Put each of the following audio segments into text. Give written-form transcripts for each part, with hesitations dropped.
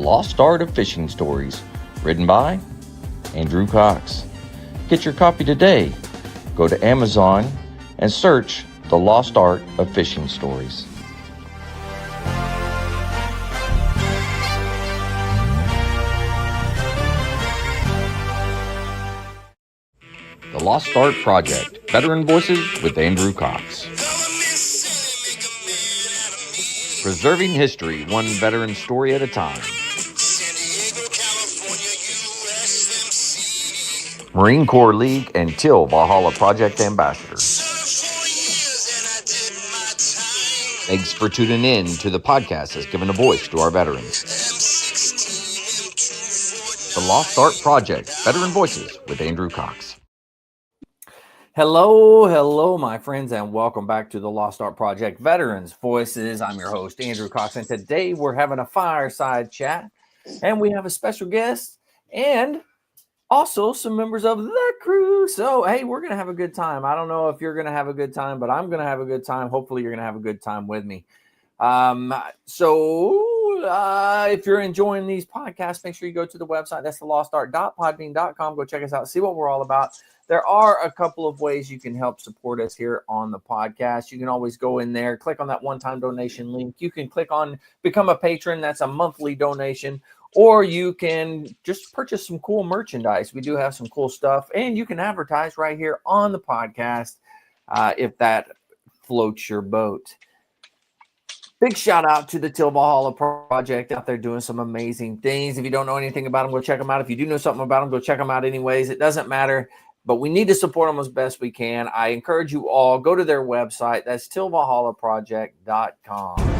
Lost Art of Fishing Stories, written by Andrew Cox. Get your copy today. Go to Amazon and search The Lost Art of Fishing Stories. The Lost Art Project, Veteran Voices with Andrew Cox. Preserving history, one veteran story at a time. Marine Corps League and Till Valhalla Project Ambassador. Thanks for tuning in to the podcast that's given a voice to our veterans. The Lost Art Project, Veteran Voices with Andrew Cox. Hello, my friends, and welcome back to the Lost Art Project, Veterans Voices. I'm your host, Andrew Cox, and today we're having a fireside chat, and we have a special guest and also some members of the crew. So, hey, we're going to have a good time. I don't know if you're going to have a good time, but I'm going to have a good time. Hopefully, you're going to have a good time with me. If you're enjoying these podcasts, make sure you go to the website. That's thelostart.podbean.com. Go check us out. See what we're all about. There are a couple of ways you can help support us here on the podcast. You can always go in there, click on that one-time donation link. You can click on Become a Patron. That's a monthly donation. Or you can just purchase some cool merchandise. We do have some cool stuff. And you can advertise right here on the podcast if that floats your boat. Big shout out to the Till Valhalla Project out there doing some amazing things. If you don't know anything about them, go check them out. If you do know something about them, go check them out anyways. It doesn't matter, but we need to support them as best we can. I encourage you all, go to their website. That's tillvalhallaproject.com.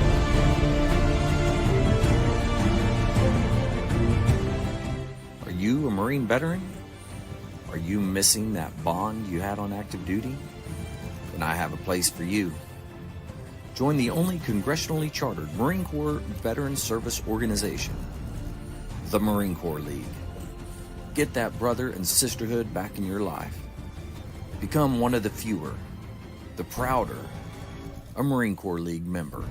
Are you a Marine veteran? Are you missing that bond you had on active duty? Then I have a place for you. Join the only congressionally chartered Marine Corps Veteran Service Organization, the Marine Corps League. Get that brother and sisterhood back in your life. Become one of the fewer, the prouder, a Marine Corps League member.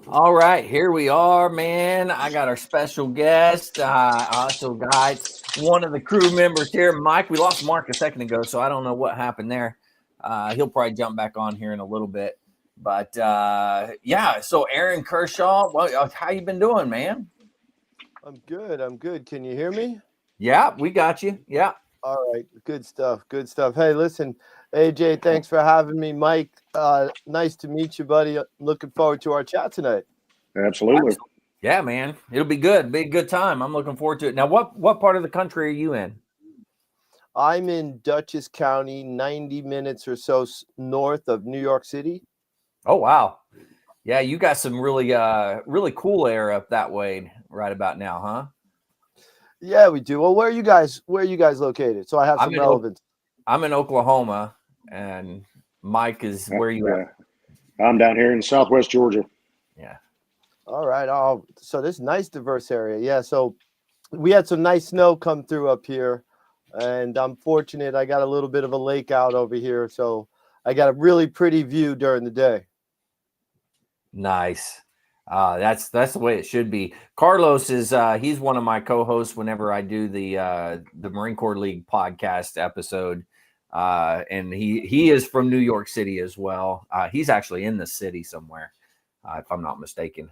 All right, here we are, man. I got our special guest. I also got one of the crew members here, Mike. We lost Mark a second ago, so I don't know what happened there. He'll probably jump back on here in a little bit. But, yeah, so Aaron Kershaw, well, how you been doing, man? I'm good. Can you hear me? Yeah, we got you. Yeah. All right. Good stuff. Hey, listen, AJ, thanks for having me. Mike, nice to meet you, buddy. Looking forward to our chat tonight. Absolutely. Yeah, man. It'll be good. Be a good time. I'm looking forward to it. Now, what part of the country are you in? I'm in Dutchess County, 90 minutes or so north of New York City. Oh, wow. Yeah, you got some really cool air up that way right about now, huh? Yeah, we do. Well, where are you guys located? So I have some relevance. I'm in Oklahoma, and Mike is where you at? I'm down here in Southwest Georgia. Yeah. All right. Oh, so this nice diverse area. Yeah. So we had some nice snow come through up here, and I'm fortunate I got a little bit of a lake out over here, so I got a really pretty view during the day. Nice. That's the way it should be. Carlos is he's one of my co-hosts whenever I do the Marine Corps League podcast episode, and he is from New York City as well. He's actually in the city somewhere, if I'm not mistaken,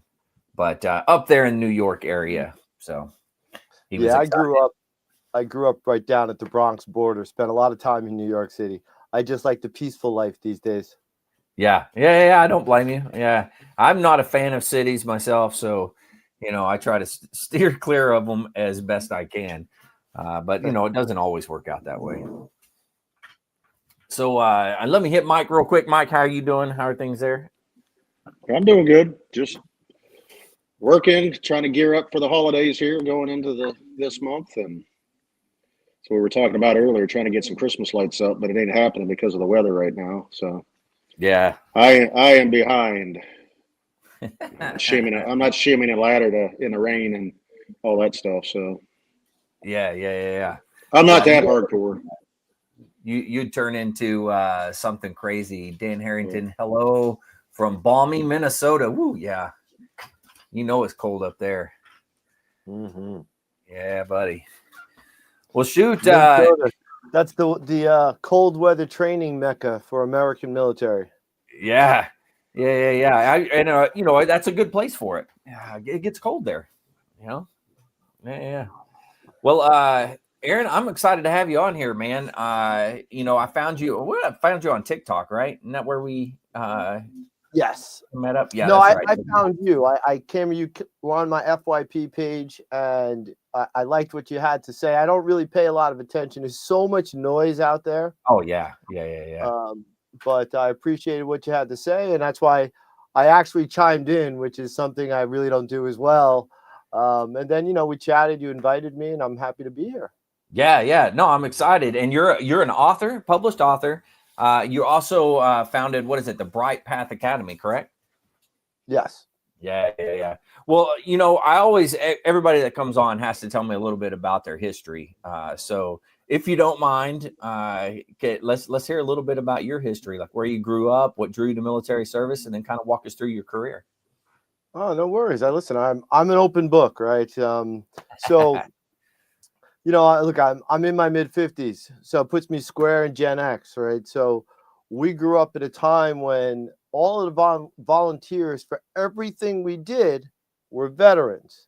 but up there in New York area. So I grew up right down at the Bronx border. Spent a lot of time in New York City. I just like the peaceful life these days. Yeah. I don't blame you. Yeah, I'm not a fan of cities myself, so I try to steer clear of them as best I can. But it doesn't always work out that way. So let me hit Mike real quick. Mike, how are you doing? How are things there? I'm doing good. Just working, trying to gear up for the holidays here, going into this month, and so we were talking about earlier, trying to get some Christmas lights up, but it ain't happening because of the weather right now. So. Yeah, I am behind. I'm not shimming a ladder in the rain and all that stuff. So yeah. I'm not that hardcore. you'd turn into something crazy. Dan Harrington, hello from balmy Minnesota. Woo, yeah. You know it's cold up there. Mm-hmm. Yeah, buddy. Well, shoot. That's the cold weather training mecca for American military. Yeah. That's a good place for it. Yeah, it gets cold there. Yeah. Well, Aaron, I'm excited to have you on here, man. I found you on TikTok, right? Isn't that where we Yes. met up? Yeah, No, that's right. I found you. I came, you were on my FYP page, and I liked what you had to say. I don't really pay a lot of attention. There's so much noise out there. Oh, yeah. But I appreciated what you had to say, and that's why I actually chimed in, which is something I really don't do as well. And then, we chatted, you invited me, and I'm happy to be here. Yeah. No, I'm excited. And you're an author, published author. You also founded, what is it, the Bright Path Academy, correct? Yes. Yeah. Well, everybody that comes on has to tell me a little bit about their history. So if you don't mind, let's hear a little bit about your history, like where you grew up, what drew you to military service, and then kind of walk us through your career. Oh, no worries. Listen, I'm an open book, right? So look, I'm in my mid-50s, so it puts me square in Gen X, right? So we grew up at a time when all of the volunteers for everything we did were veterans.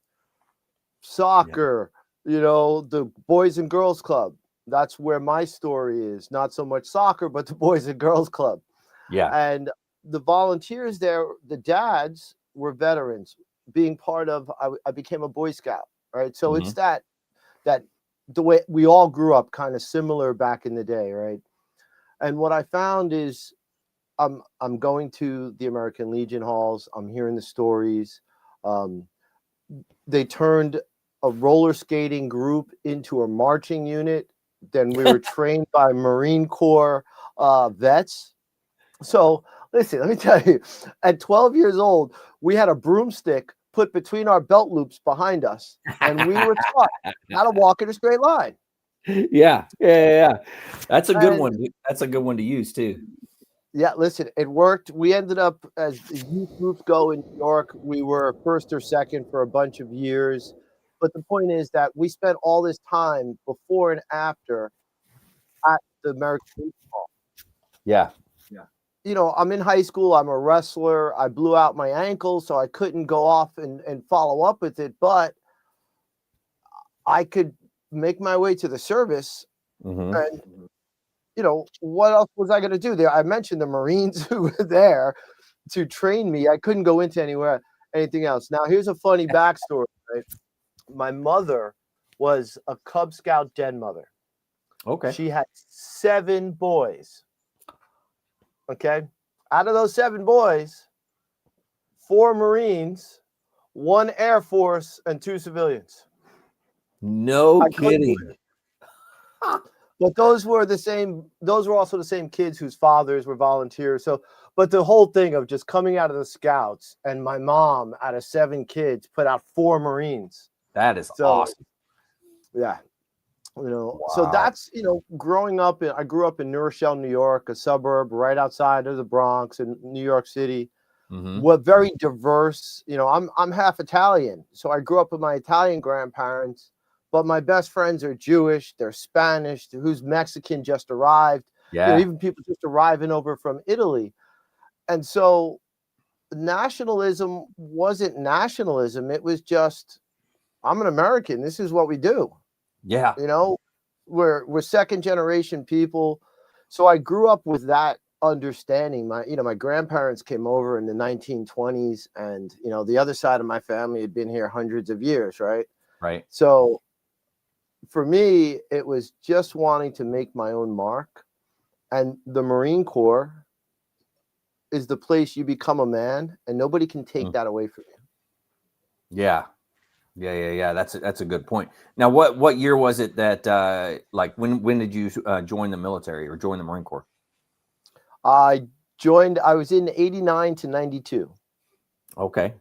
Soccer, the Boys and Girls Club. That's where my story is. Not so much soccer, but the Boys and Girls Club. Yeah. And the volunteers there, the dads were veterans. Being part of, I became a Boy Scout, right? So it's that the way we all grew up kind of similar back in the day, right? And what I found is I'm going to the American Legion halls. I'm hearing the stories. They turned a roller skating group into a marching unit. Then we were trained by Marine Corps vets. So listen, let me tell you, at 12 years old, we had a broomstick put between our belt loops behind us, and we were taught how to walk in a straight line. Yeah. That's a good one. That's a good one to use too. Yeah, listen, it worked. We ended up, as the youth groups go in New York, we were first or second for a bunch of years. But the point is that we spent all this time before and after at the American Legion Hall. Yeah. I'm in high school. I'm a wrestler. I blew out my ankle, so I couldn't go off and follow up with it. But I could make my way to the service. Mm-hmm. And, what else was I going to do there? I mentioned the Marines who were there to train me. I couldn't go into anything else. Now, here's a funny backstory, right? My mother was a Cub Scout den mother. Okay. She had 7 boys. Okay. Out of those 7 boys, 4 Marines, 1 Air Force, and 2 civilians. No kidding. But those were also the same kids whose fathers were volunteers. So, but the whole thing of just coming out of the Scouts, and my mom, out of 7 kids, put out 4 Marines. That is awesome. Yeah. Wow. So that's, growing up I grew up in New Rochelle, New York, a suburb right outside of the Bronx in New York City. Mm-hmm. We're very diverse. I'm half Italian. So I grew up with my Italian grandparents, but my best friends are Jewish, they're Spanish, who's Mexican just arrived. Yeah. Even people just arriving over from Italy. And so nationalism wasn't nationalism. It was just, I'm an American. This is what we do. Yeah. We're second generation people. So I grew up with that understanding. My grandparents came over in the 1920s, and, the other side of my family had been here hundreds of years. Right. Right. So for me, it was just wanting to make my own mark. And the Marine Corps is the place you become a man, and nobody can take that away from you. Yeah. That's a good point. Now, what year was it that when did you join the military or join the Marine Corps? I was in 89 to 92. Okay.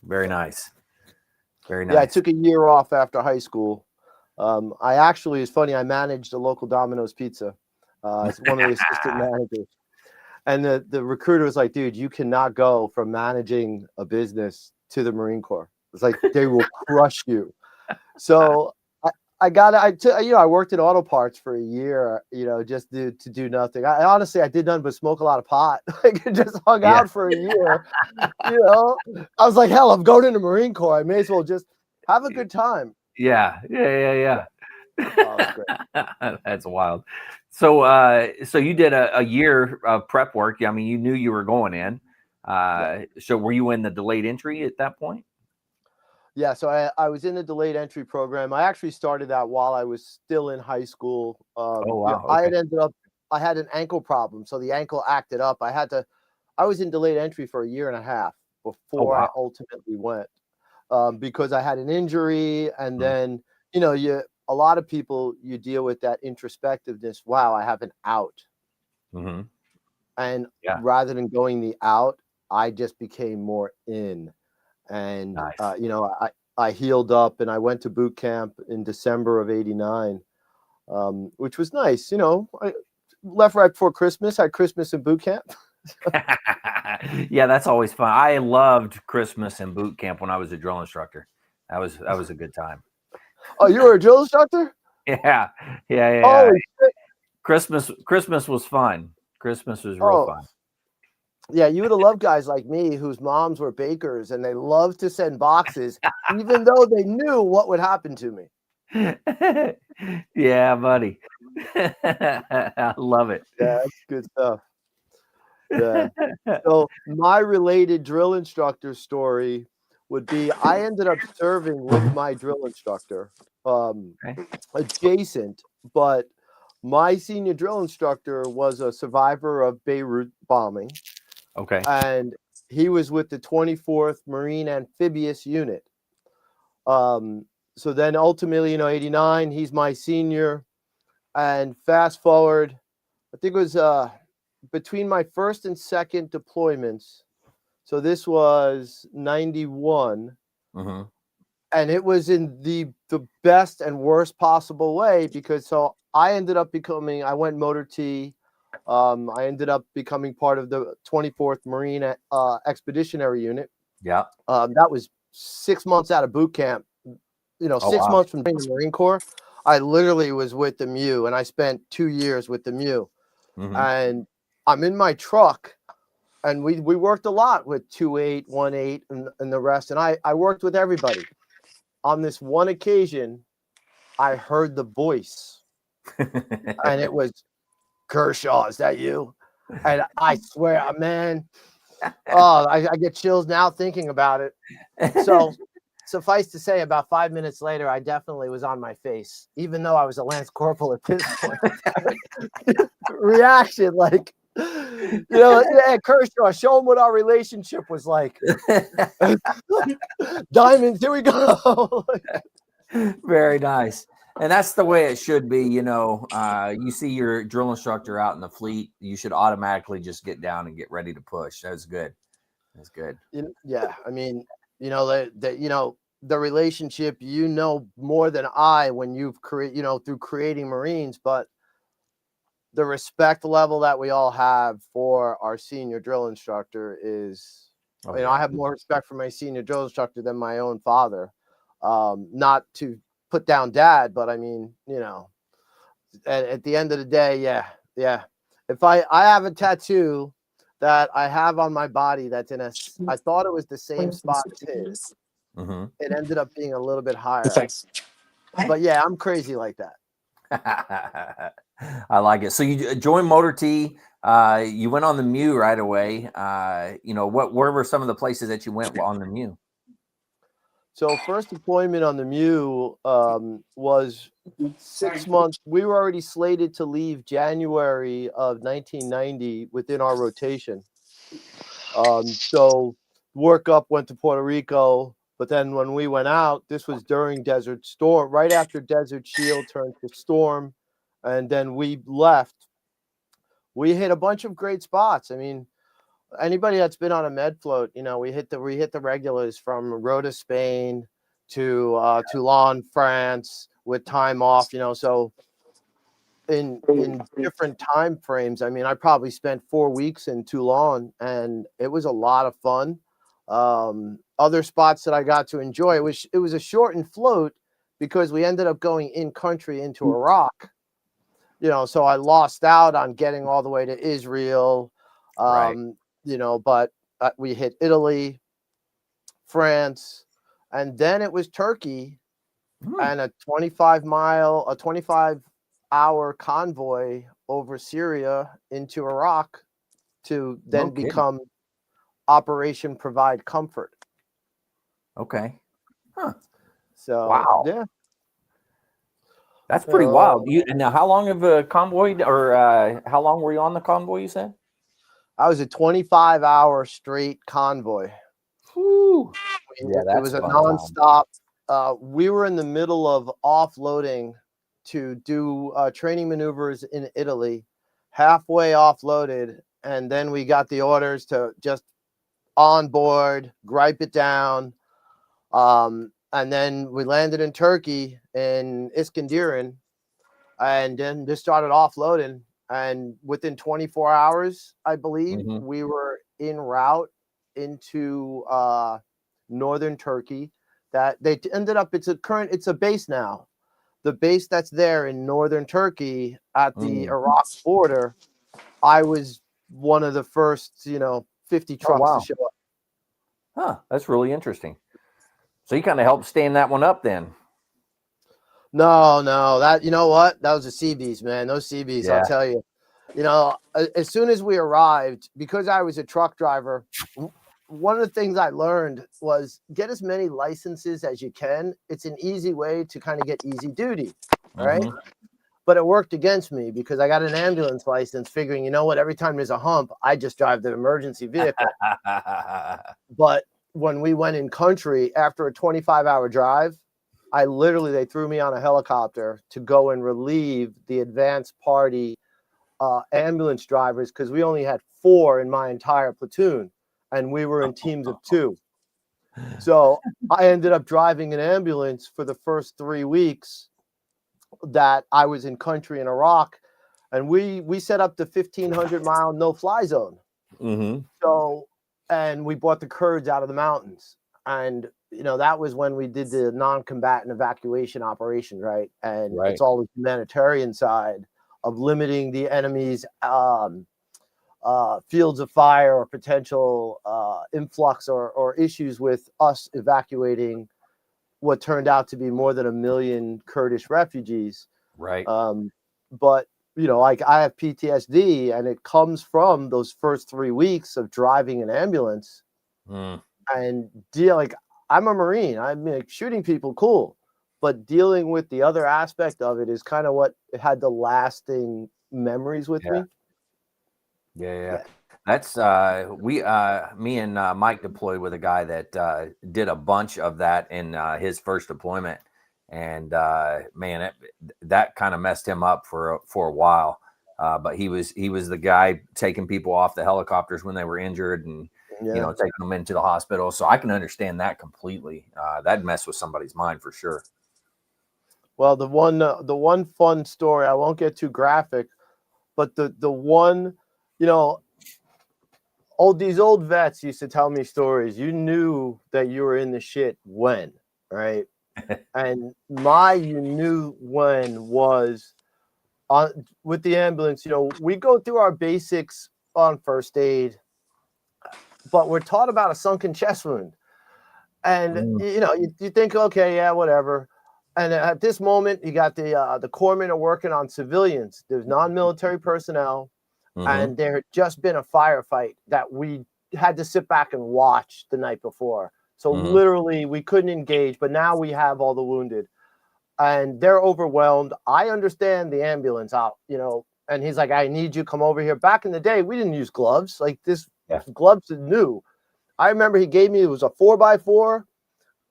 Very nice. Very nice. Yeah, I took a year off after high school. It's funny, I managed a local Domino's pizza It's one of the assistant managers. And the recruiter was like, dude, you cannot go from managing a business to the Marine Corps. It's like, they will crush you. So I worked in auto parts for a year, just to do nothing. I did nothing but smoke a lot of pot. I just hung out for a year. I was like, hell, I'm going in the Marine Corps. I may as well just have a good time. Yeah. Oh, it's great. That's wild. So you did a year of prep work. I mean, you knew you were going in. So were you in the delayed entry at that point? Yeah, so I was in the delayed entry program. I actually started that while I was still in high school. Oh, wow. I had an ankle problem, so the ankle acted up. I was in delayed entry for a year and a half before I ultimately went, because I had an injury, and then a lot of people, you deal with that introspectiveness. Wow, I have an out, and rather than going the out, I just became more in. And, nice. I healed up and I went to boot camp in December of '89, which was nice. I left right before Christmas, had Christmas in boot camp. Yeah, that's always fun. I loved Christmas and boot camp when I was a drill instructor. That was a good time. Oh, you were a drill instructor? Yeah. Holy shit. Christmas was fun. Christmas was real fun. Yeah, you would have loved guys like me whose moms were bakers and they loved to send boxes, even though they knew what would happen to me. Yeah, buddy. I love it. Yeah, that's good stuff. Yeah. So my related drill instructor story would be, I ended up serving with my drill instructor, adjacent, but my senior drill instructor was a survivor of Beirut bombing. Okay. And he was with the 24th Marine Amphibious Unit. So then ultimately, '89, he's my senior. And fast forward, I think it was between my first and second deployments. So this was '91. And it was in the best and worst possible way, because I ended up I went motor T. I ended up becoming part of the 24th Marine Expeditionary Unit. Yeah. That was 6 months out of boot camp. 6 months from joining the Marine Corps. I literally was with the MEU, and I spent 2 years with the MEU. And I'm in my truck, and we worked a lot with 2-8, 1-8, and the rest. And I worked with everybody. On this one occasion, I heard the voice, and it was, Kershaw, is that you? And I swear, man, I get chills now thinking about it. So suffice to say, about 5 minutes later, I definitely was on my face, even though I was a Lance Corporal at this point. Reaction, like, yeah, Kershaw, show him what our relationship was like. Diamonds, here we go. Very nice. And that's the way it should be. You see your drill instructor out in the fleet, you should automatically just get down and get ready to push. That's good. That's good. Yeah. I mean, the relationship, more than I, when you've through creating Marines, but the respect level that we all have for our senior drill instructor is, I have more respect for my senior drill instructor than my own father. Not to put down dad, but I mean, at the end of the day, yeah. If I have a tattoo that I have on my body that's I thought it was the same spot as his. It ended up being a little bit higher. But yeah, I'm crazy like that. I like it. So you joined Motor T. You went on the MEU right away. Where were some of the places that you went on the MEU? So first deployment on the MEU was 6 months. We were already slated to leave January of 1990 within our rotation. So work up, went to Puerto Rico. But then when we went out, this was during Desert Storm, right after Desert Shield turned to Storm. And then we left. We hit a bunch of great spots. I mean, anybody that's been on a med float, we hit the regulars from Rota, Spain to Toulon, France, with time off, so in different time frames. I mean, I probably spent 4 weeks in Toulon, and it was a lot of fun. Other spots that I got to enjoy, it was a shortened float because we ended up going in country into Iraq. So I lost out on getting all the way to Israel. Right. But we hit Italy, France, and then it was Turkey, and a 25-hour convoy over Syria into Iraq to then become Operation Provide Comfort. Okay. Huh. So wow. yeah, That's pretty wild. And now, how long of a convoy, or how long were you on the convoy? You said I was a 25-hour straight convoy. Whew. Yeah, it was a nonstop. We were in the middle of offloading to do training maneuvers in Italy, halfway offloaded, and then we got the orders to just on board, gripe it down. And then we landed in Turkey in Iskenderun, and then just started offloading. And within 24 hours, I believe, we were en route into northern Turkey. That they ended up, it's a base now. The base that's there in northern Turkey at the Iraq border, I was one of the first, 50 trucks to show up. Huh, that's really interesting. So you kind of helped stand that one up then. No, that, you know what? That was the Seabees, man. Those Seabees, I'll tell you. As soon as we arrived, because I was a truck driver, one of the things I learned was get as many licenses as you can. It's an easy way to kind of get easy duty, right? But it worked against me because I got an ambulance license figuring, you know what, every time there's a hump, I just drive the emergency vehicle. But when we went in country after a 25-hour drive, they threw me on a helicopter to go and relieve the advance party ambulance drivers, because we only had 4 in my entire platoon and we were in teams of 2. So I ended up driving an ambulance for the first 3 weeks that I was in country in Iraq, and we set up the 1,500-mile no-fly zone. So, and we brought the Kurds out of the mountains, and that was when we did the non-combatant evacuation operation, right? And it's all the humanitarian side of limiting the enemy's fields of fire or potential influx or issues with us evacuating what turned out to be more than 1 million Kurdish refugees. Right. But like I have PTSD, and it comes from those first 3 weeks of driving an ambulance and I'm a Marine. I mean, shooting people, cool. But dealing with the other aspect of it is kind of what had the lasting memories with me. Yeah. That's me and Mike deployed with a guy that did a bunch of that in his first deployment, and man, that kind of messed him up for a while. But he was the guy taking people off the helicopters when they were injured, and taking them into the hospital. So I can understand that completely. That'd mess with somebody's mind for sure. Well, the one fun story, I won't get too graphic, but the one, these old vets used to tell me stories. You knew that you were in the shit when, right? And you knew when was with the ambulance. We go through our basics on first aid, but we're taught about a sunken chest wound. And, you think, okay, yeah, whatever. And at this moment, you got the corpsmen are working on civilians. There's non-military personnel. And there had just been a firefight that we had to sit back and watch the night before. So literally we couldn't engage, but now we have all the wounded and they're overwhelmed. I understand the ambulance out, and he's like, I need you to come over here. Back in the day, we didn't use gloves like this. Gloves are new. I remember he gave me, it was a 4x4.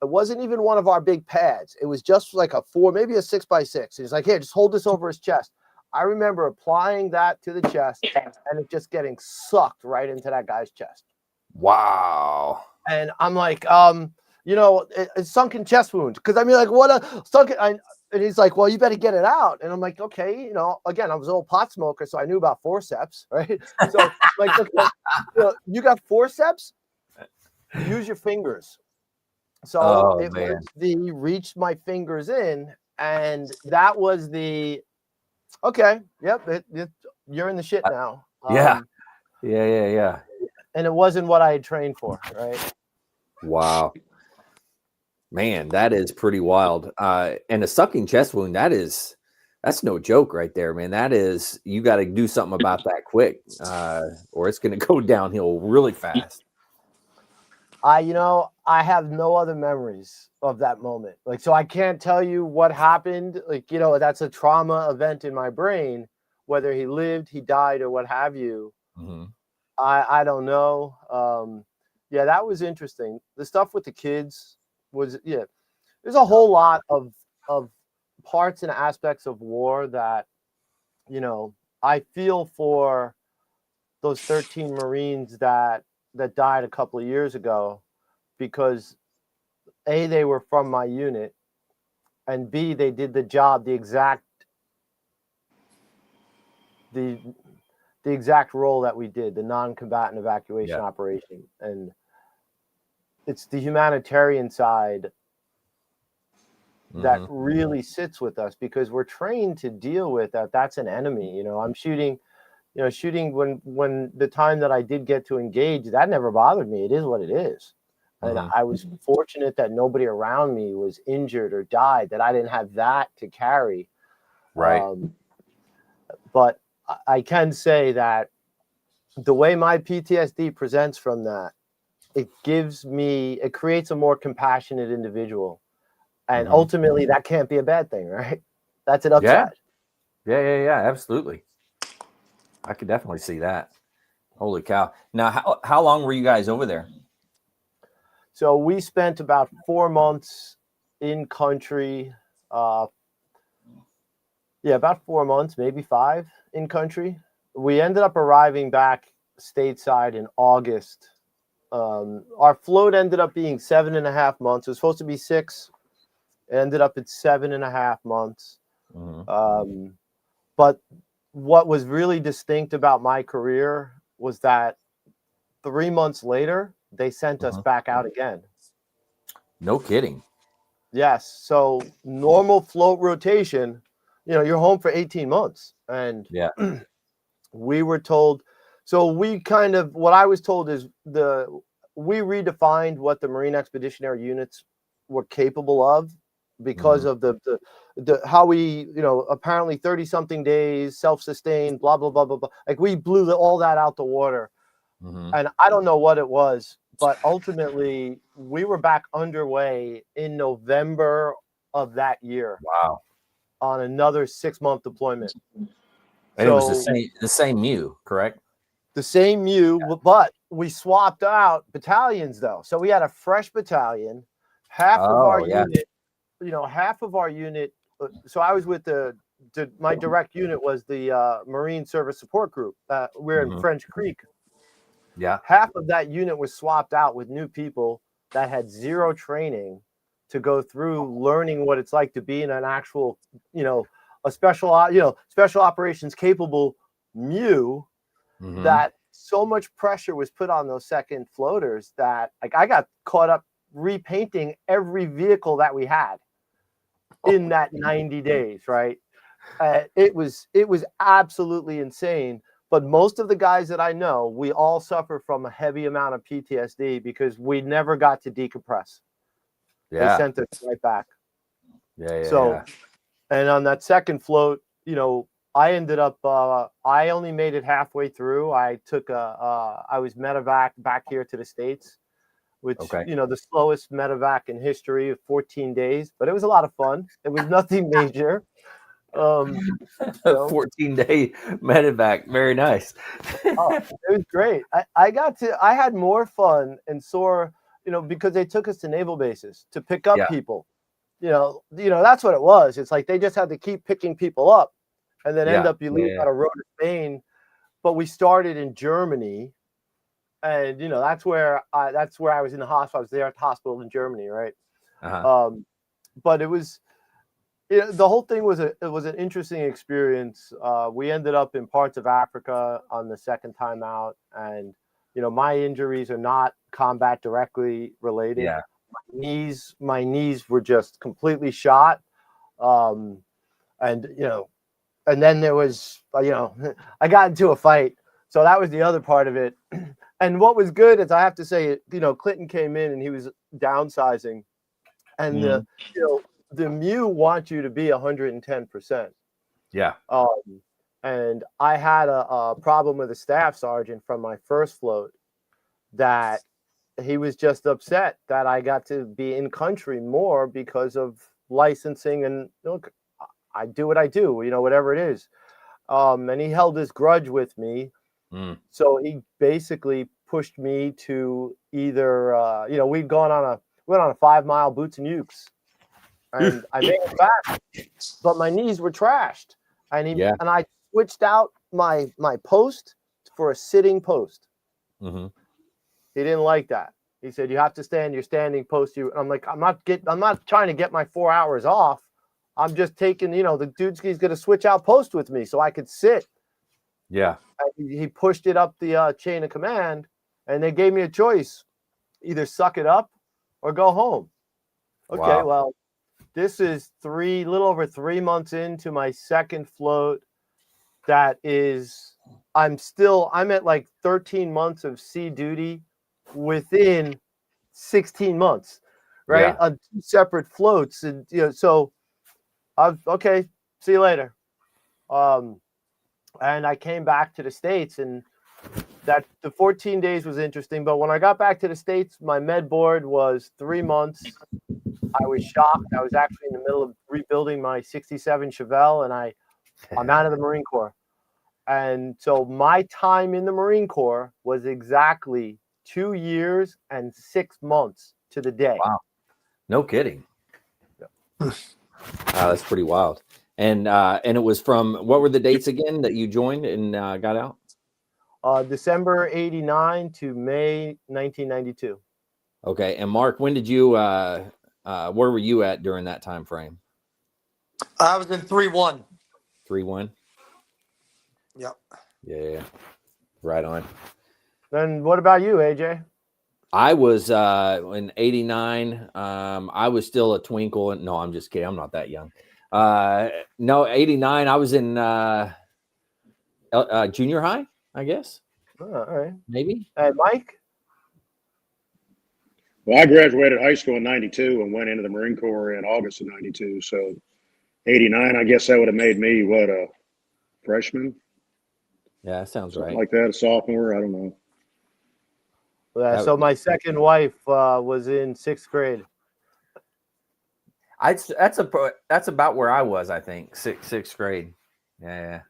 It wasn't even one of our big pads. It was just like a 4, maybe a 6x6. He's like, here, just hold this over his chest. I remember applying that to the chest and it just getting sucked right into that guy's chest. Wow. And I'm like, it's sunken chest wound. Because I mean, like, what a sunken, And he's like, well, you better get it out. And I'm like, okay, you know, again, I was an old pot smoker, so I knew about forceps, right? So like, okay, you got forceps, use your fingers. So it was the reached my fingers in, and that was the okay. Yep, you're in the shit now. Yeah. And it wasn't what I had trained for, right? Wow, man, that is pretty wild. And a sucking chest wound, that's no joke right there, man. That is, you got to do something about that quick, or it's going to go downhill really fast. I have no other memories of that moment. Like, so I can't tell you what happened. Like, that's a trauma event in my brain, whether he lived, he died, or what have you. Mm-hmm. I don't know. Yeah, that was interesting. The stuff with the kids was, there's a whole lot of parts and aspects of war that, I feel for those 13 Marines that died a couple of years ago, because A, they were from my unit, and B, they did the job, the exact role that we did, the non-combatant evacuation operation. And it's the humanitarian side that really sits with us, because we're trained to deal with that. That's an enemy. I'm shooting when the time that I did get to engage, that never bothered me. It is what it is. And I was fortunate that nobody around me was injured or died, that I didn't have that to carry. Right. But I can say that the way my PTSD presents from that, it creates a more compassionate individual. And ultimately, that can't be a bad thing, right? That's an upside. Yeah, absolutely. I could definitely see that. Holy cow. Now, how long were you guys over there? So we spent about 4 months in country. About 4 months, maybe 5 in country. We ended up arriving back stateside in August. Our float ended up being 7.5 months. It was supposed to be 6. It ended up at 7.5 months. But what was really distinct about my career was that 3 months later, they sent us back out again. No kidding. Yes. So normal float rotation, you're home for 18 months. And we were told, so we what I was told is we redefined what the Marine Expeditionary Units were capable of, because of the how we, apparently 30 something days, self-sustained, blah, blah, blah, blah, blah. Like, we blew all that out the water. And I don't know what it was, but ultimately we were back underway in November of that year. Wow. On another 6-month deployment. And so, it was the same MEU, correct? The same MEU, but we swapped out battalions though. So we had a fresh battalion, half of our unit, half of our unit. So I was with my direct unit was the Marine Service Support Group. We're in French Creek. Yeah. Half of that unit was swapped out with new people that had zero training to go through learning what it's like to be in an actual, a special operations capable MEU. That so much pressure was put on those second floaters that, like, I got caught up repainting every vehicle that we had in that 90 days, right? It was absolutely insane. But most of the guys that I know, we all suffer from a heavy amount of PTSD because we never got to decompress. They sent us right back. And on that second float, I ended up, I only made it halfway through. I took I was medevac back here to the States, which, the slowest medevac in history of 14 days, but it was a lot of fun. It was nothing major. 14-day medevac. Very nice. It was great. I had more fun and saw, because they took us to naval bases to pick up people. That's what it was. It's like they just had to keep picking people up, and then you leave out of Rota, Spain. But we started in Germany, and that's where I was in the hospital. I was there at the hospital in Germany, right? But it was Yeah, the whole thing was an interesting experience. We ended up in parts of Africa on the second time out, and my injuries are not combat directly related. Yeah. My knees were just completely shot, and and then there was I got into a fight, so that was the other part of it. And what was good is I have to say, Clinton came in and he was downsizing, and the Mew wants you to be 110%. Yeah. And I had a problem with a staff sergeant from my first float that he was just upset that I got to be in country more because of licensing, and look, I do what I do, whatever it is. And he held this grudge with me. So he basically pushed me to either, we'd gone on a 5-mile boots and ukes, and I made it back, but my knees were trashed, and I switched out my post for a sitting post. Mm-hmm. He didn't like that. He said, "You have to stand your standing post." I'm like, I'm not trying to get my 4 hours off. I'm just taking, the dude's going to switch out post with me so I could sit. Yeah. And he pushed it up the chain of command, and they gave me a choice: either suck it up or go home. Okay, Wow. well, this is little over 3 months into my second float. I'm at like 13 months of sea duty within 16 months, right? Yeah. On 2 separate floats. And, so okay, see you later. And I came back to the States, and that the 14 days was interesting. But when I got back to the States, my med board was 3 months. I was shocked. I was actually in the middle of rebuilding my 67 Chevelle, and I'm out of the Marine Corps. And so my time in the Marine Corps was exactly 2 years and 6 months to the day. Wow. No kidding. That's pretty wild. And it was from, what were the dates again that you joined and got out? December 89 to May 1992. Okay. And Mark, when did you where were you at during that time frame? I was in 3-1. 3-1. Yep. Yeah. Right on. Then what about you, AJ? I was in 89. I was still a twinkle. No, I'm just kidding. I'm not that young. No, 89. I was in junior high, I guess. All right. Maybe. Mike? Well, I graduated high school in 92 and went into the Marine Corps in August of 92. So 89, I guess that would have made me, a freshman? Yeah, that sounds Something right. like that, a sophomore. I don't know. Yeah, so my second wife was in 6th grade. That's about where I was, I think, sixth grade. Yeah.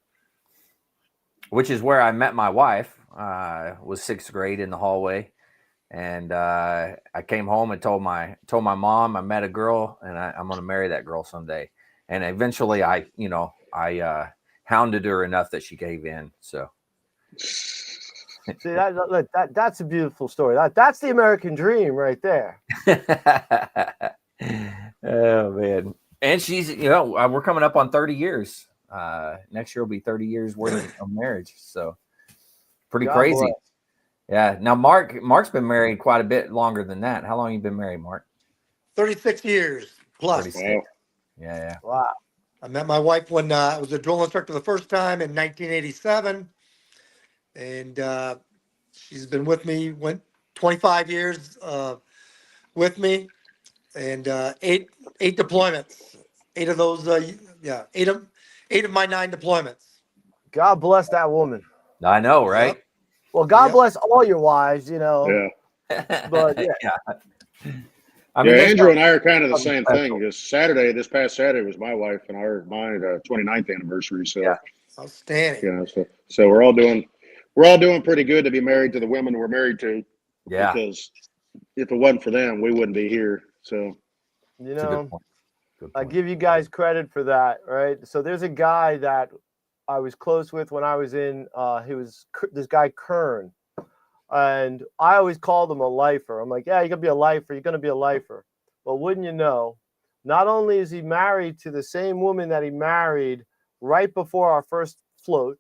Which is where I met my wife. Was 6th grade in the hallway, and I came home and told my mom I met a girl, and I'm going to marry that girl someday. And eventually, I hounded her enough that she gave in. So. See, that's a beautiful story. That's the American dream right there. Oh man. And she's, we're coming up on 30 years. Next year will be 30 years worth of marriage. So pretty crazy. Bless. Yeah. Now Mark's been married quite a bit longer than that. How long have you been married, Mark? 36 years plus. 36. Wow. Yeah. Wow. I met my wife when I was a drill instructor the first time in 1987. And she's been with me, 25 years with me, and eight deployments. 8 of those, 8 of my 9 deployments. God bless that woman. I know, right? Yep. Well, God bless all your wives, Yeah. But I mean, Andrew and I are kind of the same special. thing. This past Saturday was my wife and mine 29th anniversary. So Yeah. Outstanding. So we're all doing pretty good to be married to the women we're married to. Yeah. Because if it wasn't for them, we wouldn't be here. So That's a good point. I give you guys credit for that, right? So there's a guy that I was close with when I was in. He was this guy Kern, and I always called him a lifer. I'm like, yeah, you're gonna be a lifer. You're gonna be a lifer. Well, wouldn't you know, not only is he married to the same woman that he married right before our first float,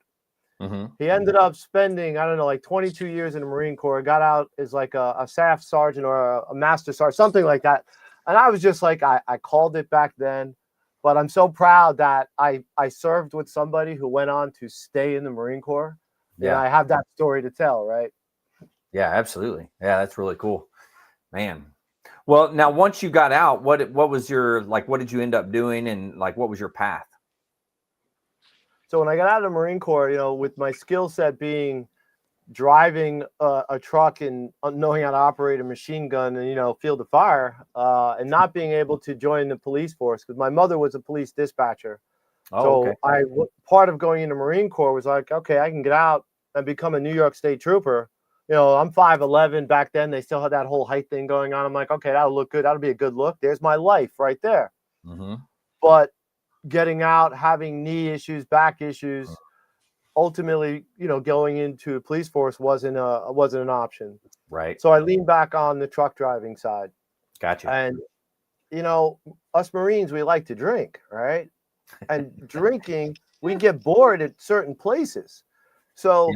he ended up spending, I don't know, like 22 years in the Marine Corps, got out as like a staff sergeant or a master sergeant, something like that. And I was just like, I called it back then, but I'm so proud that I served with somebody who went on to stay in the Marine Corps. Yeah. And I have that story to tell, right? Yeah, absolutely. Yeah, that's really cool, man. Well, now once you got out, what was your, like, what did you end up doing, and like, what was your path? So when I got out of the Marine Corps, you know, with my skill set being driving a truck and knowing how to operate a machine gun and, you know, field of fire, and not being able to join the police force because my mother was a police dispatcher. So part of going into Marine Corps was like, okay, I can get out and become a New York State trooper. You know, I'm 5'11". Back then, they still had that whole height thing going on. I'm like, okay, that'll look good. That'll be a good look. There's my life right there. But getting out, having knee issues, back issues, ultimately, you know, going into police force wasn't an option. Right. So I leaned back on the truck driving side. Gotcha. And, you know, us Marines, we like to drink, right? And drinking, we get bored at certain places. So,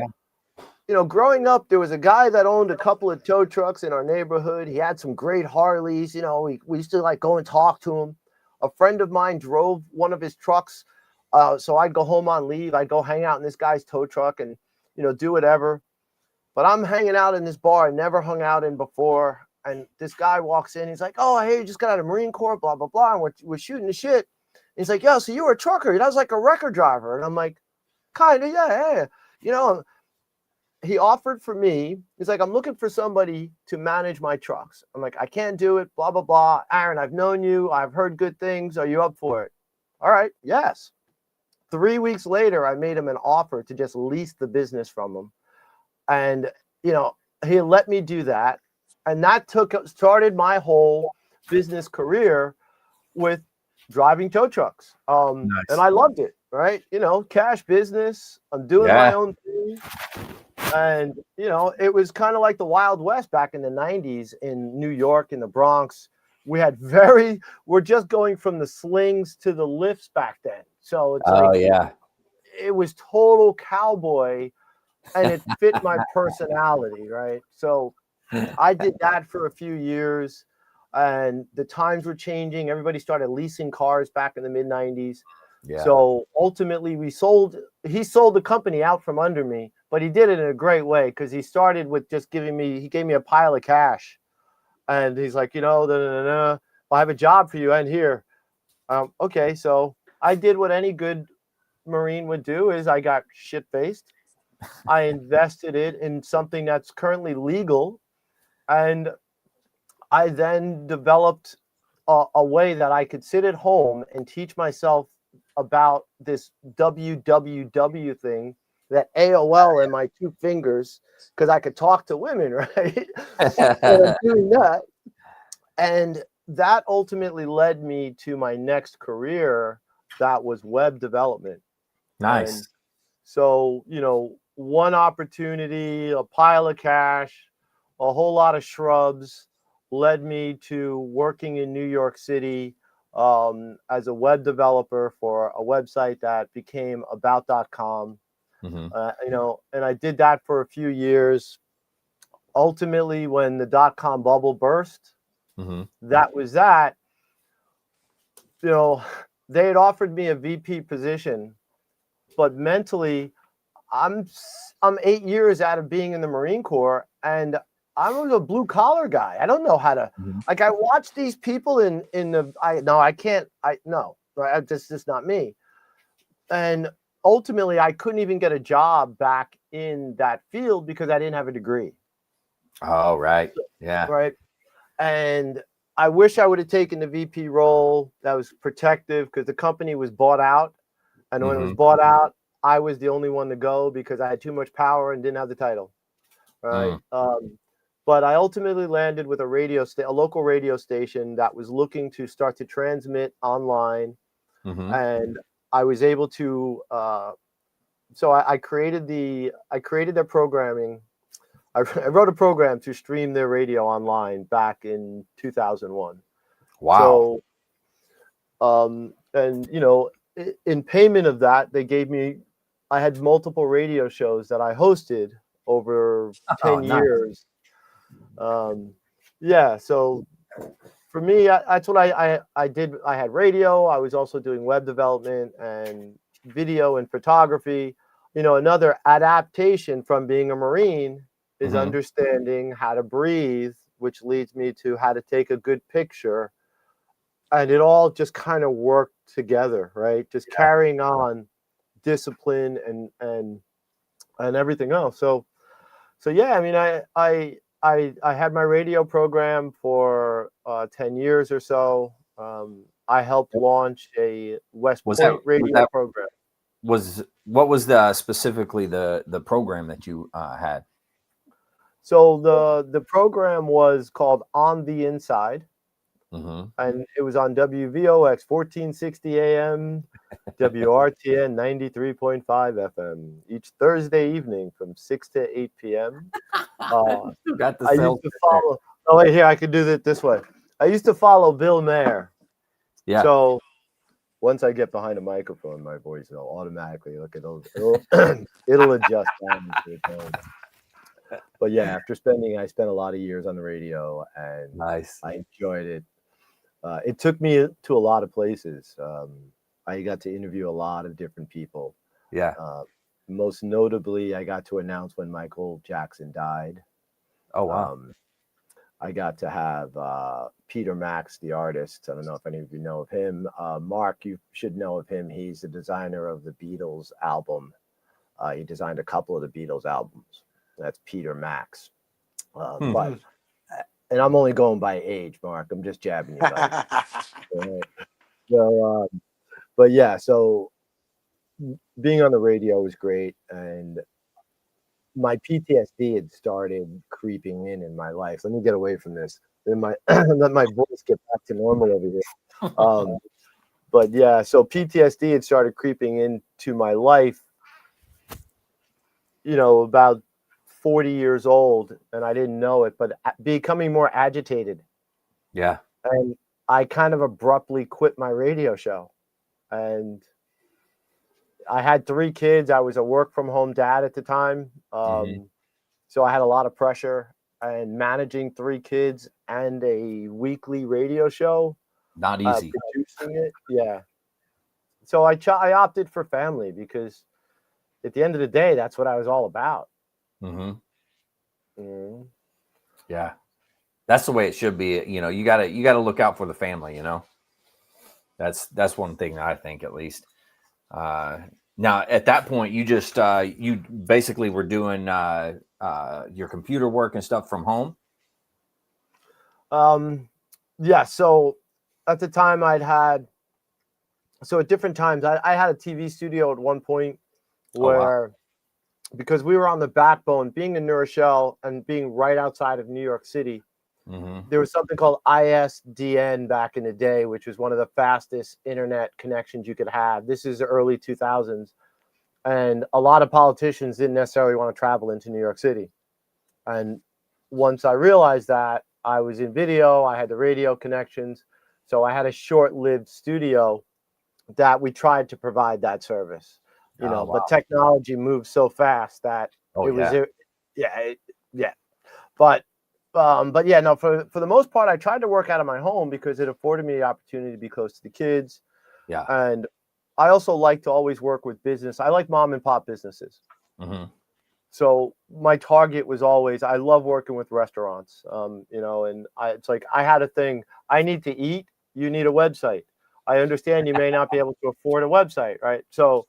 you know, growing up, there was a guy that owned a couple of tow trucks in our neighborhood. He had some great Harleys. You know, we used to like go and talk to him. A friend of mine drove one of his trucks. So I'd go home on leave. I'd go hang out in this guy's tow truck and, you know, do whatever. But I'm hanging out in this bar I never hung out in before. And this guy walks in. He's like, oh, I hear you just got out of Marine Corps, blah, blah, blah. And we're shooting the shit. And he's like, yo, so you were a trucker. That was like a record driver. And I'm like, kind of, yeah. You know, he offered for me. He's like, I'm looking for somebody to manage my trucks. I'm like, I can't do it, blah, blah, blah. Aaron, I've known you. I've heard good things. Are you up for it? All right. Yes. 3 weeks later, I made him an offer to just lease the business from him. And, you know, he let me do that. And that started my whole business career with driving tow trucks. And I loved it, right? You know, cash business. I'm doing my own thing. And, you know, it was kind of like the Wild West back in the 90s in New York, in the Bronx. We're just going from the slings to the lifts back then. So it's it was total cowboy, and it fit my personality, right? So I did that for a few years, and the times were changing. Everybody started leasing cars back in the mid 90s. Yeah. So ultimately he sold the company out from under me, but he did it in a great way because he started with just he gave me a pile of cash. And he's like, you know, well, I have a job for you and here. Okay, so I did what any good Marine would do is I got shit-faced. I invested it in something that's currently legal. And I then developed a way that I could sit at home and teach myself about this www thing, that AOL in my two fingers, because I could talk to women, right? And I'm doing that. And that ultimately led me to my next career, that was web development. Nice. And so, you know, one opportunity, a pile of cash, a whole lot of shrubs led me to working in New York City as a web developer for a website that became about.com. You know, and I did that for a few years. Ultimately, when the .com bubble burst, that was that. You know, they had offered me a VP position, but mentally, I'm 8 years out of being in the Marine Corps, and I was a blue collar guy. I don't know how to like. I watch these people in the. That's just not me. And ultimately, I couldn't even get a job back in that field because I didn't have a degree. Oh, right. Yeah. Right. And I wish I would have taken the VP role. That was protective because the company was bought out. And when it was bought out, I was the only one to go because I had too much power and didn't have the title. Right. But I ultimately landed with a local radio station that was looking to start to transmit online. And I was able to, so I created their programming. I wrote a program to stream their radio online back in 2001. Wow. So And in payment of that, they gave me. I had multiple radio shows that I hosted over 10 nice. years. Yeah, so for me, that's what I did. I had radio. I was also doing web development and video and photography. Another adaptation from being a Marine is understanding how to breathe, which leads me to how to take a good picture. And it all just kind of worked together, right? Just carrying on discipline and everything else. So yeah, I mean, I had my radio program for 10 years or so. I helped launch a West Point radio program. What was specifically the program that you had? So the program was called On the Inside, and it was on WVOX 1460 AM, WRTN 93.5 FM each Thursday evening from 6 to 8 p.m. I used to follow. Oh, wait, here I could do it this way. I used to follow Bill Mayer. Yeah. So once I get behind a microphone, my voice will automatically it'll adjust down to the tone. But yeah, I spent a lot of years on the radio, and nice. I enjoyed it. It took me to a lot of places. I got to interview a lot of different people. Yeah. Most notably, I got to announce when Michael Jackson died. Oh, wow. I got to have Peter Max, the artist. I don't know if any of you know of him. Mark, you should know of him. He's the designer of the Beatles album. He designed a couple of the Beatles albums. That's Peter Max. But and I'm only going by age, Mark. I'm just jabbing you. Right? So, but yeah, so being on the radio was great, and my PTSD had started creeping in my life. Let me get away from this. Then let my voice get back to normal over here. But yeah, so PTSD had started creeping into my life. About 40 years old, and I didn't know it, but becoming more agitated. Yeah. And I kind of abruptly quit my radio show. And I had 3 kids. I was a work from home dad at the time. So I had a lot of pressure, and managing 3 kids and a weekly radio show. Not easy. Producing it. Yeah. So I opted for family because at the end of the day, that's what I was all about. Yeah, that's the way it should be. You gotta look out for the family. That's one thing I think, at least. Now at that point, you just you basically were doing your computer work and stuff from home. Yeah. So at the time at different times, I had a TV studio at one point where, because we were on the backbone, being in New Rochelle and being right outside of New York City, there was something called ISDN back in the day, which was one of the fastest internet connections you could have. This is the early 2000s. And a lot of politicians didn't necessarily want to travel into New York City. And once I realized that, I was in video, I had the radio connections. So I had a short-lived studio that we tried to provide that service. But technology moves so fast that But yeah, no, for the most part, I tried to work out of my home because it afforded me the opportunity to be close to the kids. Yeah. And I also like to always work with business. I like mom and pop businesses. So my target was always, I love working with restaurants, and it's like, I had a thing, I need to eat, you need a website. I understand you may not be able to afford a website, right? So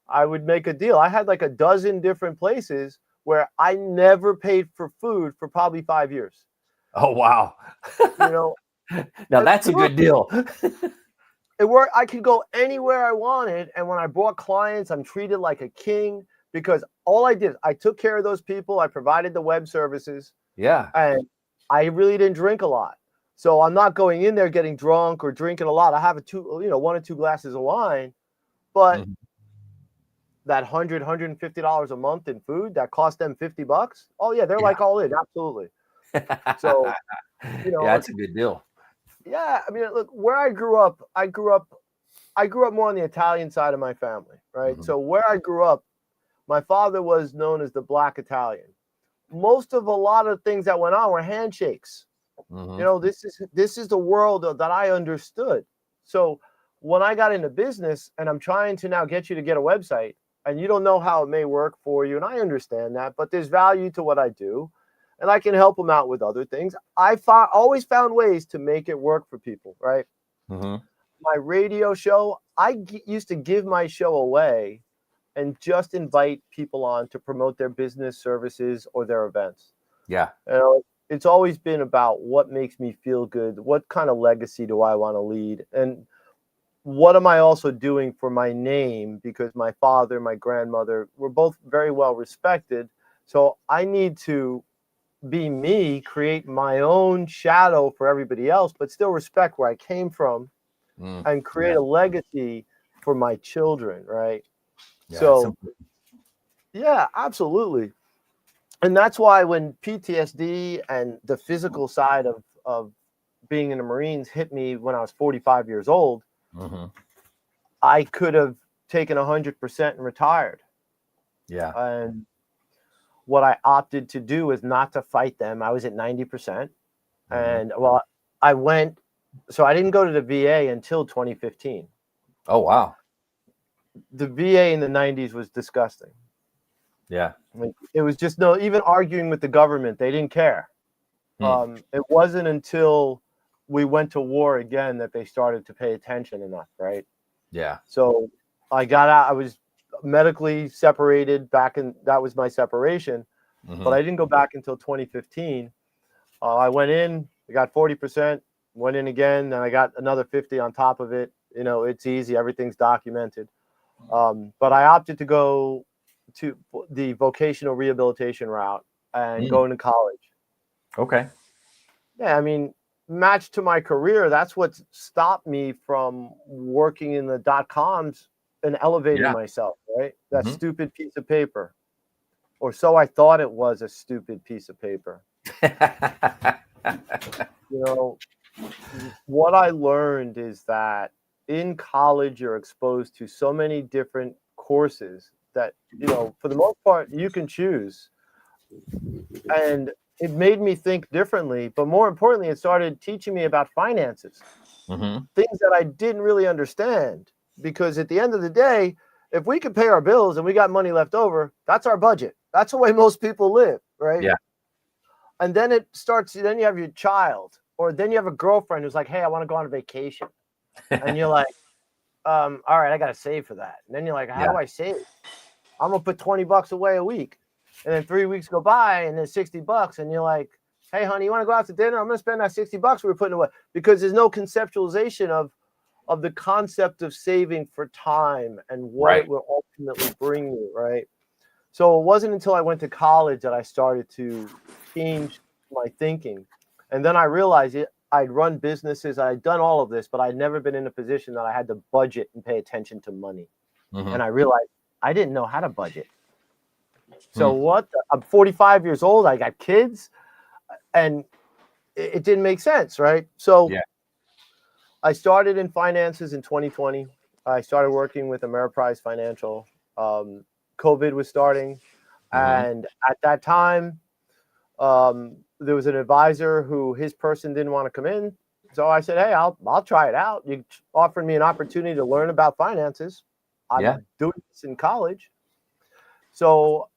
I would make a deal. I had like a dozen different places where I never paid for food for probably 5 years. Oh, wow. Now that's a good deal. It worked. I could go anywhere I wanted. And when I brought clients, I'm treated like a king because all I did, I took care of those people. I provided the web services. Yeah. And I really didn't drink a lot. So I'm not going in there getting drunk or drinking a lot. I have 1 or 2 glasses of wine, but that $150 a month in food that cost them $50. Oh yeah. They're like all in. Absolutely. So, yeah, that's a good deal. Yeah. I mean, look, where I grew up I grew up more on the Italian side of my family, right? Mhm. So where I grew up, my father was known as the Black Italian. Most of a lot of things that went on were handshakes. Mhm. This is the world that I understood. So when I got into business and I'm trying to now get you to get a website and you don't know how it may work for you, and I understand that, but there's value to what I do, and I can help them out with other things. Always found ways to make it work for people, right? Mhm. My radio show, used to give my show away and just invite people on to promote their business services or their events. Yeah. You know, it's always been about what makes me feel good. What kind of legacy do I want to lead? And what am I also doing for my name? Because my father, my grandmother were both very well respected. So I need to be me, create my own shadow for everybody else, but still respect where I came from Mm. and create Yeah. a legacy for my children, right? Yeah. It's So, yeah, absolutely. And that's why when PTSD and the physical side of being in the Marines hit me when I was 45 years old, mm-hmm. I could have taken 100% and retired. Yeah. And what I opted to do is not to fight them. I was at 90%. Mhm. And well, I went, so I didn't go to the VA until 2015. Oh, wow. The VA in the 90s was disgusting. Yeah. Like, it was just even arguing with the government, they didn't care. It wasn't until we went to war again that they started to pay attention enough, right? Yeah. So I got out. I was medically separated back in, that was my separation, Mhm. but I didn't go back until 2015. I went in, I got 40%, went in again, then I got another 50 on top of it. You know, it's easy, everything's documented. But I opted to go to the vocational rehabilitation route and go into college. Okay. Yeah, I mean, matched to my career, that's what stopped me from working in the .coms and elevating Yeah. myself, right? That Mhm. stupid piece of paper. Or so I thought it was, a stupid piece of paper. You know, what I learned is that in college, you're exposed to so many different courses that, you know, for the most part, you can choose. And it made me think differently. But more importantly, it started teaching me about finances, Mhm. things that I didn't really understand. Because at the end of the day, if we can pay our bills and we got money left over, that's our budget. That's the way most people live, right? Yeah. And then it starts, then you have your child, or then you have a girlfriend who's like, hey, I want to go on a vacation. And you're like, all right, I got to save for that. And then you're like, how Yeah. do I save? I'm going to put $20 away a week. And then 3 weeks go by and there's $60. And you're like, hey, honey, you want to go out to dinner? I'm going to spend that $60 we were putting away, because there's no conceptualization of the concept of saving for time and what Right. it will ultimately bring you, right? So it wasn't until I went to college that I started to change my thinking. And then I realized I'd run businesses, I'd done all of this, but I'd never been in a position that I had to budget and pay attention to money. Mhm. And I realized I didn't know how to budget. So Hmm. I'm 45 years old, I got kids, and it didn't make sense, right? So Yeah. I started in finances in 2020. I started working with Ameriprise Financial. COVID was starting. Mhm. And at that time, there was an advisor who his person didn't want to come in. So I said, hey, I'll try it out. You offered me an opportunity to learn about finances. Yeah. I'm doing this in college. So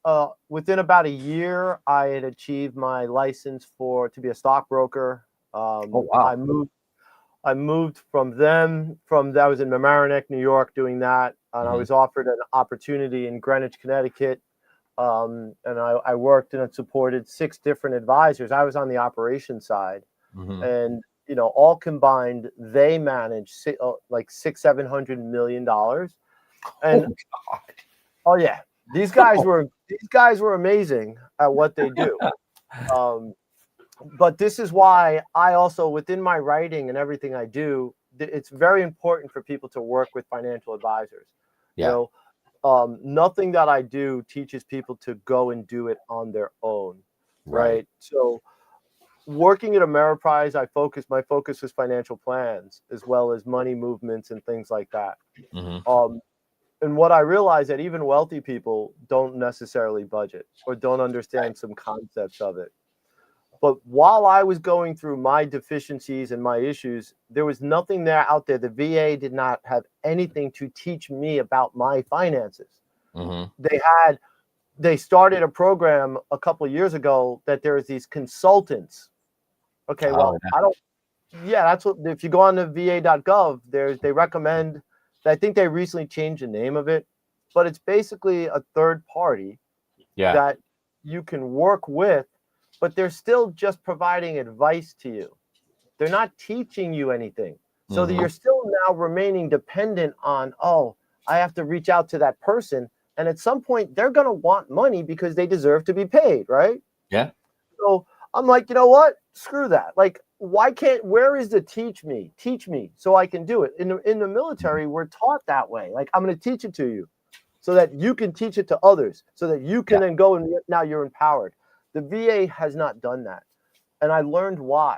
within about a year, I had achieved my license to be a stockbroker. Oh, wow. I moved from I was in Mamaroneck, New York, doing that, and I Mhm. was offered an opportunity in Greenwich, Connecticut. And I worked and supported 6 different advisors. I was on the operations side, Mhm. and you know, all combined, they managed like $600-700 million. Oh, And God. oh yeah, these guys were amazing at what they do. Um, but this is why I also, within my writing and everything I do, it's very important for people to work with financial advisors. You Yeah. know, nothing that I do teaches people to go and do it on their own, Right. right? So working at Ameriprise, my focus was financial plans as well as money movements and things like that. And what I realized that even wealthy people don't necessarily budget or don't understand some concepts of it. But while I was going through my deficiencies and my issues, there was nothing there out there. The VA did not have anything to teach me about my finances. They started a program a couple of years ago that there's these consultants. Okay, well, that's what, if you go on the va.gov, they recommend, I think they recently changed the name of it, but it's basically a third party that you can work with, but they're still just providing advice to you. They're not teaching you anything. So that you're still now remaining dependent on, I have to reach out to that person. And at some point, they're going to want money because they deserve to be paid, right? Yeah. So I'm like, you know what? Screw that. Like, where is the teach me so I can do it? In the military, we're taught that way. Like, I'm going to teach it to you so that you can teach it to others, so that you can then go and now you're empowered. The VA has not done that. And I learned why.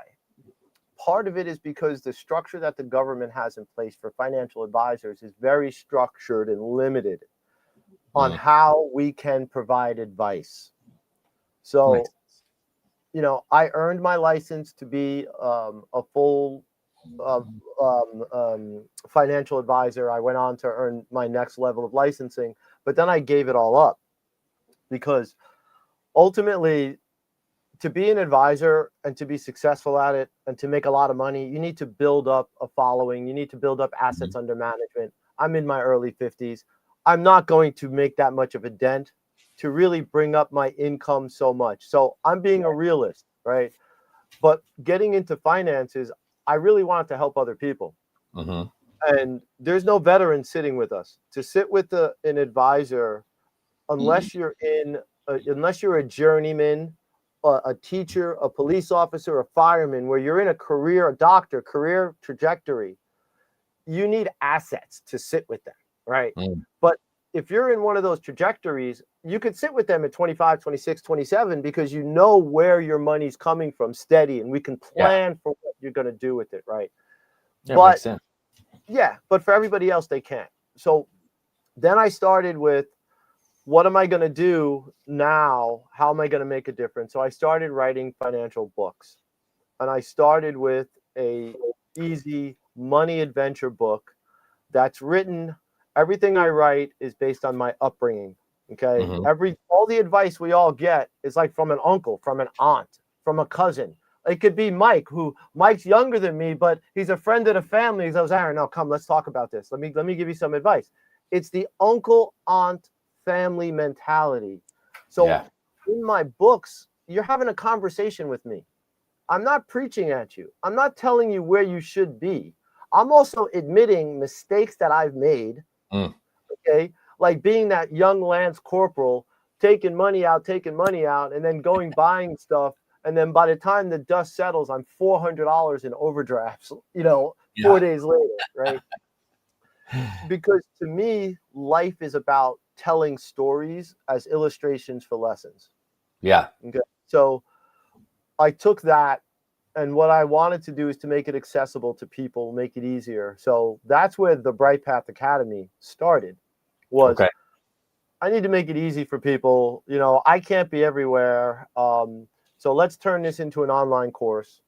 Part of it is because the structure that the government has in place for financial advisors is very structured and limited on how we can provide advice. So, I earned my license to be a full financial advisor. I went on to earn my next level of licensing, but then I gave it all up because ultimately, to be an advisor and to be successful at it and to make a lot of money, you need to build up a following. You need to build up assets under management. I'm in my early 50s. I'm not going to make that much of a dent to really bring up my income so much. So I'm being a realist, right? But getting into finances, I really wanted to help other people. And there's no veteran sitting with us. To sit with an advisor, unless you're a journeyman, a teacher, a police officer, a fireman, where you're in a doctor, career trajectory, you need assets to sit with them, right? But if you're in one of those trajectories, you could sit with them at 25, 26, 27, because you know where your money's coming from steady, and we can plan for what you're going to do with it, right? Makes sense. But for everybody else, they can't. So then I started with, what am I going to do now? How am I going to make a difference? So I started writing financial books, and I started with a easy money adventure book that's written. Everything I write is based on my upbringing. Okay. All the advice we all get is like from an uncle, from an aunt, from a cousin. It could be Mike's younger than me, but he's a friend of the family. He goes, Aaron, no, come, let's talk about this. Let me give you some advice. It's the uncle, aunt, family mentality. So in my books, you're having a conversation with me. I'm not preaching at you. I'm not telling you where you should be. I'm also admitting mistakes that I've made. Okay. Like being that young Lance Corporal, taking money out, and then buying stuff. And then by the time the dust settles, I'm $400 in overdrafts, 4 days later. Right. Because to me, life is about telling stories as illustrations for lessons. Okay. So I took that, and what I wanted to do is to make it accessible to people, make it easier. So that's where the Bright Path Academy started. I need to make it easy for people. I can't be everywhere. So let's turn this into an online course.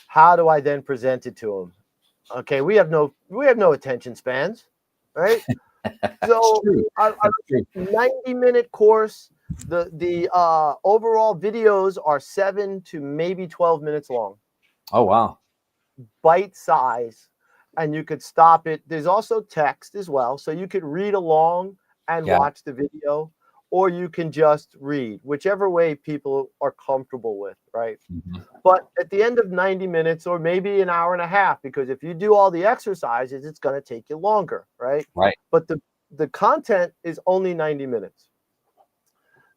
How do I then present it to them? Okay, we have no attention spans, right? So a 90-minute course. The overall videos are 7 to maybe 12 minutes long. Oh wow! Bite size, and you could stop it. There's also text as well, so you could read along and watch the video, or you can just read, whichever way people are comfortable with, right? But at the end of 90 minutes, or maybe an hour and a half, because if you do all the exercises, it's going to take you longer, right? But the content is only 90 minutes.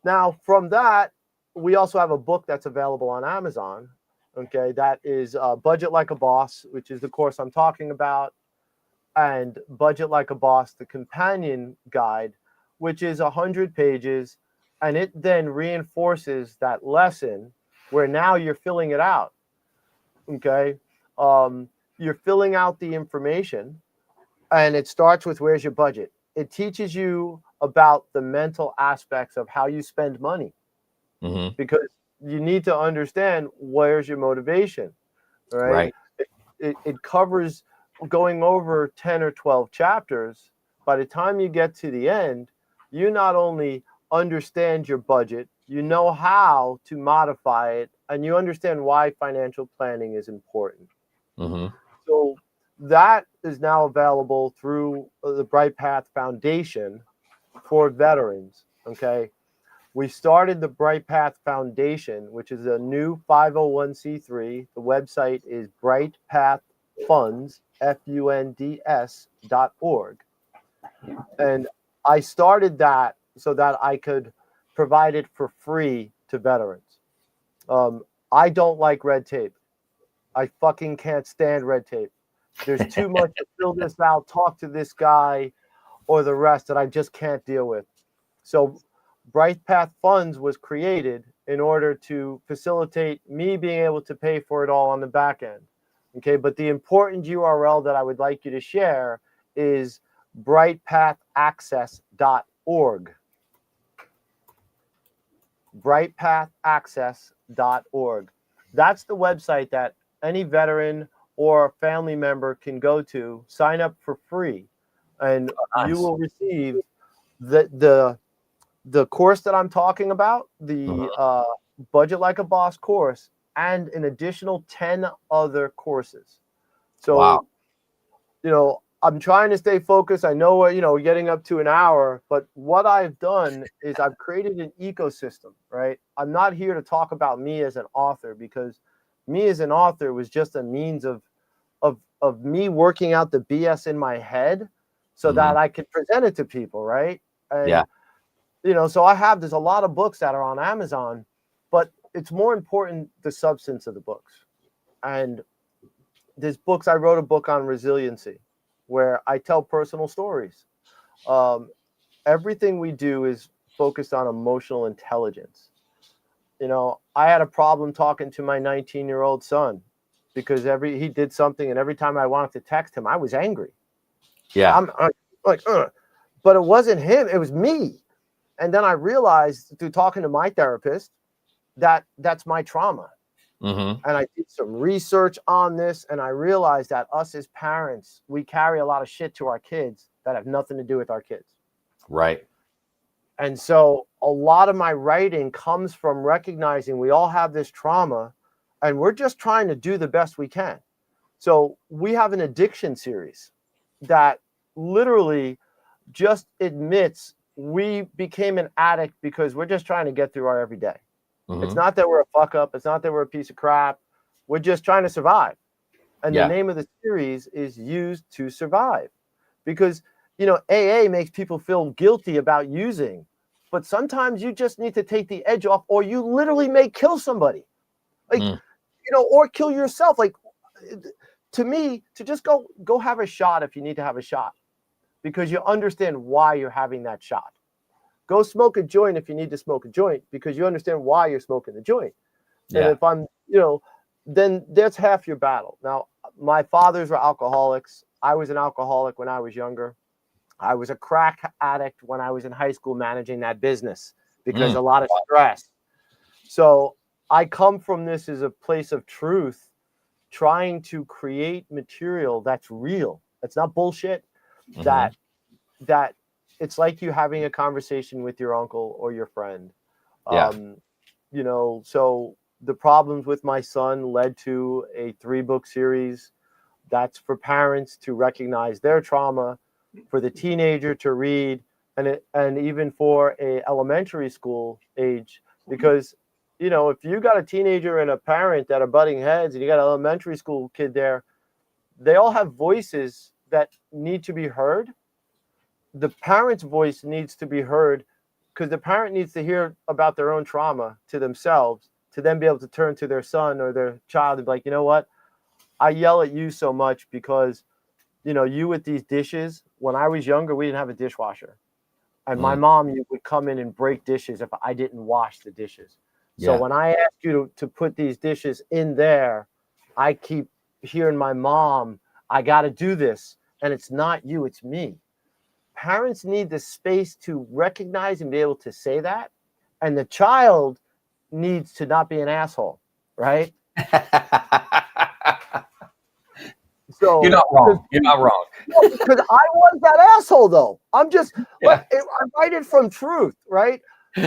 Now, from that, we also have a book that's available on Amazon. Okay, that is Budget Like a Boss, which is the course I'm talking about, and Budget Like a Boss, the companion guide, which is 100 pages, and it then reinforces that lesson where now you're filling it out. Okay. You're filling out the information, and it starts with where's your budget. It teaches you about the mental aspects of how you spend money, because you need to understand where's your motivation, right? It covers going over 10 or 12 chapters. By the time you get to the end, you not only understand your budget, you know how to modify it, and you understand why financial planning is important. So that is now available through the Bright Path Foundation for veterans. Okay. We started the Bright Path Foundation, which is a new 501c3. The website is brightpathfunds.org. And I started that so that I could provide it for free to veterans. I don't like red tape. I fucking can't stand red tape. There's too much to fill this out, talk to this guy, or the rest that I just can't deal with. So Bright Path Funds was created in order to facilitate me being able to pay for it all on the back end. Okay, but the important URL that I would like you to share is brightpathaccess.org. brightpathaccess.org. That's the website that any veteran or family member can go to, sign up for free, and you will receive the course that I'm talking about, the Budget Like a Boss course, and an additional 10 other courses. So, I'm trying to stay focused. I know we're getting up to an hour, but what I've done is I've created an ecosystem, right? I'm not here to talk about me as an author, because me as an author was just a means of me working out the BS in my head so that I could present it to people, right? And, so there's a lot of books that are on Amazon, but it's more important the substance of the books. And there's books, I wrote a book on resiliency where I tell personal stories. Everything we do is focused on emotional intelligence. I had a problem talking to my 19-year-old son because he did something, and every time I wanted to text him, I was angry. I'm like, but it wasn't him, it was me. And then I realized through talking to my therapist that that's my trauma. And I did some research on this, and I realized that us as parents, we carry a lot of shit to our kids that have nothing to do with our kids. Right. And so a lot of my writing comes from recognizing we all have this trauma, and we're just trying to do the best we can. So we have an addiction series that literally just admits we became an addict because we're just trying to get through our everyday. It's not that we're a fuck up. It's not that we're a piece of crap. We're just trying to survive. And the name of the series is Used to Survive, because, AA makes people feel guilty about using, but sometimes you just need to take the edge off, or you literally may kill somebody, or kill yourself. Like, to me, to just go have a shot if you need to have a shot, because you understand why you're having that shot. Go smoke a joint if you need to smoke a joint, because you understand why you're smoking the joint. And if I'm, then that's half your battle. Now, my fathers were alcoholics. I was an alcoholic when I was younger. I was a crack addict when I was in high school managing that business because a lot of stress. So I come from this as a place of truth, trying to create material that's real. It's not bullshit. That it's like you having a conversation with your uncle or your friend. So the problems with my son led to a 3-book series that's for parents to recognize their trauma, for the teenager to read, and even for a elementary school age, because if you got a teenager and a parent that are butting heads, and you got an elementary school kid there, they all have voices that need to be heard. The parent's voice needs to be heard, because the parent needs to hear about their own trauma to themselves, to then be able to turn to their son or their child and be like, you know what? I yell at you so much because, you with these dishes, when I was younger, we didn't have a dishwasher. And my mom would come in and break dishes if I didn't wash the dishes. So Yeah. when I ask you to put these dishes in there, I keep hearing my mom, I got to do this. And it's not you, it's me. Parents need the space to recognize and be able to say that. And the child needs to not be an asshole, right? So You're not wrong. You're not wrong. no, because I was that asshole, though. I'm just, Yeah. I write it from truth, right?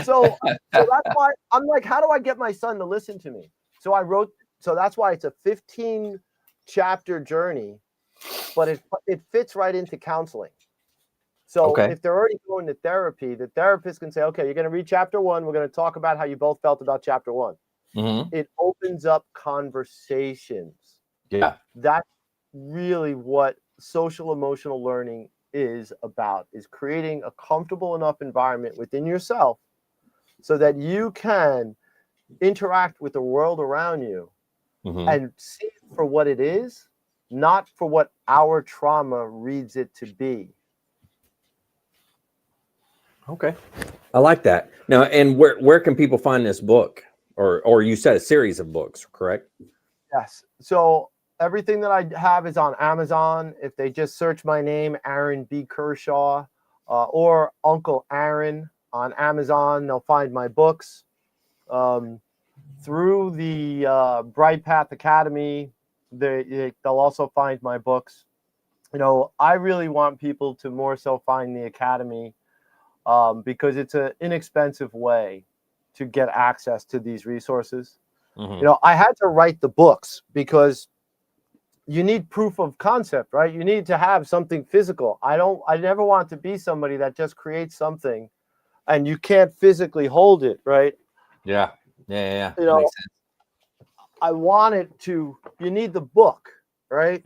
So that's why I'm like, how do I get my son to listen to me? So that's why it's a 15 chapter journey, but it fits right into counseling. So Okay. if they're already going to therapy, the therapist can say, okay, you're going to read chapter 1. We're going to talk about how you both felt about chapter 1. Mm-hmm. It opens up conversations. Yeah. That's really what social emotional learning is about, is creating a comfortable enough environment within yourself so that you can interact with the world around you Mm-hmm. and see it for what it is, not for what our trauma reads it to be. Okay. I like that. Now, and where can people find this book? Or you said a series of books, correct? Yes. So everything that I have is on Amazon. If they just search my name, Aaron B. Kershaw, or Uncle Aaron on Amazon, they'll find my books. Through the Bright Path Academy, they'll also find my books. I really want people to more so find the Academy because it's an inexpensive way to get access to these resources. Mm-hmm. I had to write the books because you need proof of concept, right? You need to have something physical. I never want to be somebody that just creates something and you can't physically hold it, right? Yeah. Yeah. You know, Makes sense. I want it to, you need the book, right?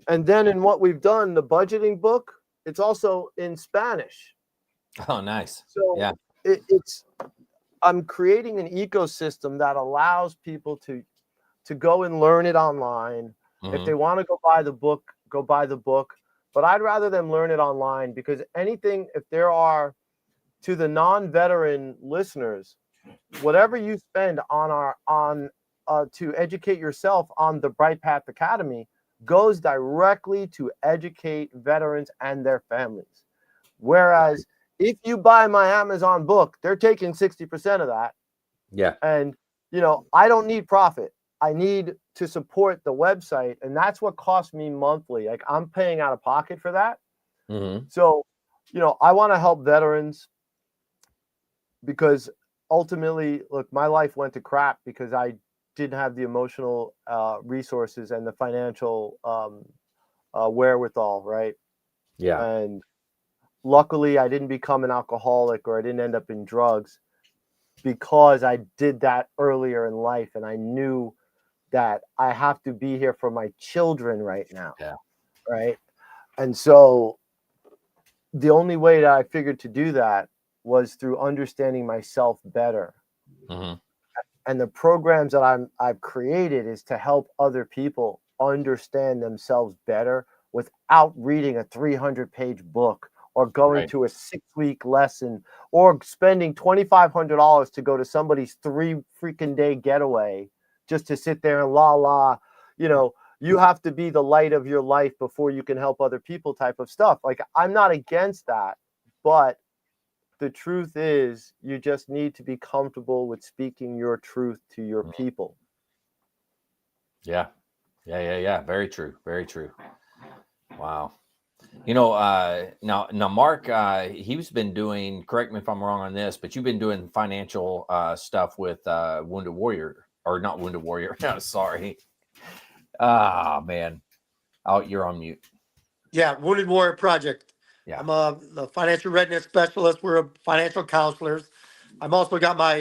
And then in what we've done, the budgeting book, it's also in Spanish. Oh, nice. So Yeah. I'm creating an ecosystem that allows people to go and learn it online. Mm-hmm. If they want to go buy the book, go buy the book. But I'd rather them learn it online because if there are, to the non-veteran listeners, whatever you spend to educate yourself on the Bright Path Academy goes directly to educate veterans and their families. Whereas if you buy my Amazon book, they're taking 60% of that. Yeah. And, I don't need profit. I need to support the website. And that's what costs me monthly. Like I'm paying out of pocket for that. Mm-hmm. So, I want to help veterans because ultimately, look, my life went to crap because I didn't have the emotional resources and the financial wherewithal, right? Yeah. And luckily, I didn't become an alcoholic or I didn't end up in drugs because I did that earlier in life. And I knew that I have to be here for my children right now. Yeah. Right. And so the only way that I figured to do that was through understanding myself better. Mm-hmm. And the programs that I've created is to help other people understand themselves better without reading a 300-page book or going Right. to a 6-week lesson or spending $2,500 to go to somebody's 3 freaking day getaway just to sit there and la. You have to be the light of your life before you can help other people type of stuff. Like, I'm not against that, but the truth is you just need to be comfortable with speaking your truth to your people. Yeah. Very true. Very true. Wow. Now Mark, he's been doing, correct me if I'm wrong on this, but you've been doing financial stuff with Wounded Warrior, or not Wounded Warrior. No, sorry. Ah, man. Oh, you're on mute. Yeah, Wounded Warrior Project. Yeah. I'm the financial readiness specialist. We're financial counselors. I'm also got my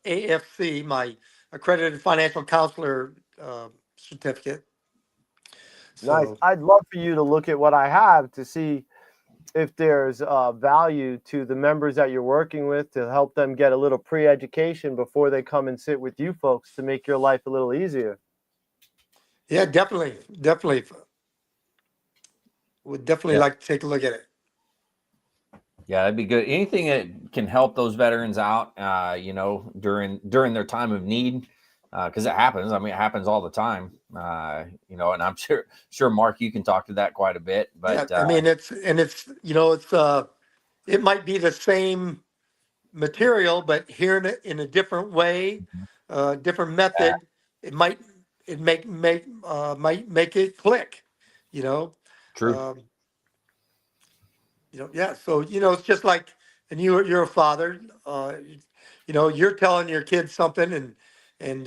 AFC, my accredited financial counselor certificate. Nice. So I'd love for you to look at what I have to see if there's value to the members that you're working with to help them get a little pre-education before they come and sit with you folks to make your life a little easier. yeah, definitely. Would definitely Yeah. like to take a look at it. Yeah, that'd be good. Anything that can help those veterans out, during their time of need, because it happens. I mean, it happens all the time. And I'm sure Mark, you can talk to that quite a bit. Yeah, But I mean, it's it might be the same material, but here in a different way, different method, it might might make it click, you know. true. Um, yeah. So it's just like, and you're a father. You're telling your kids something, and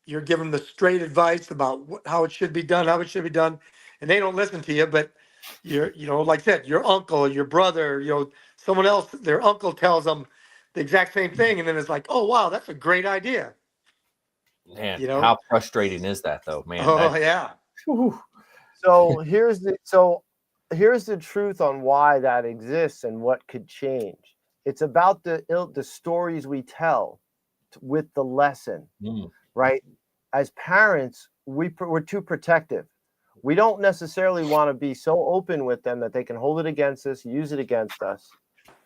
you're giving them the straight advice about how it should be done, and they don't listen to you. But like I said, your uncle, your brother, someone else, their uncle tells them the exact same thing, and then it's like, oh wow, that's a great idea. Man, how frustrating is that though, man? Oh yeah. So here's the truth on why that exists and what could change. It's about the stories we tell with the lesson, right? As parents, we're too protective. We don't necessarily want to be so open with them that they can hold it against us, use it against us.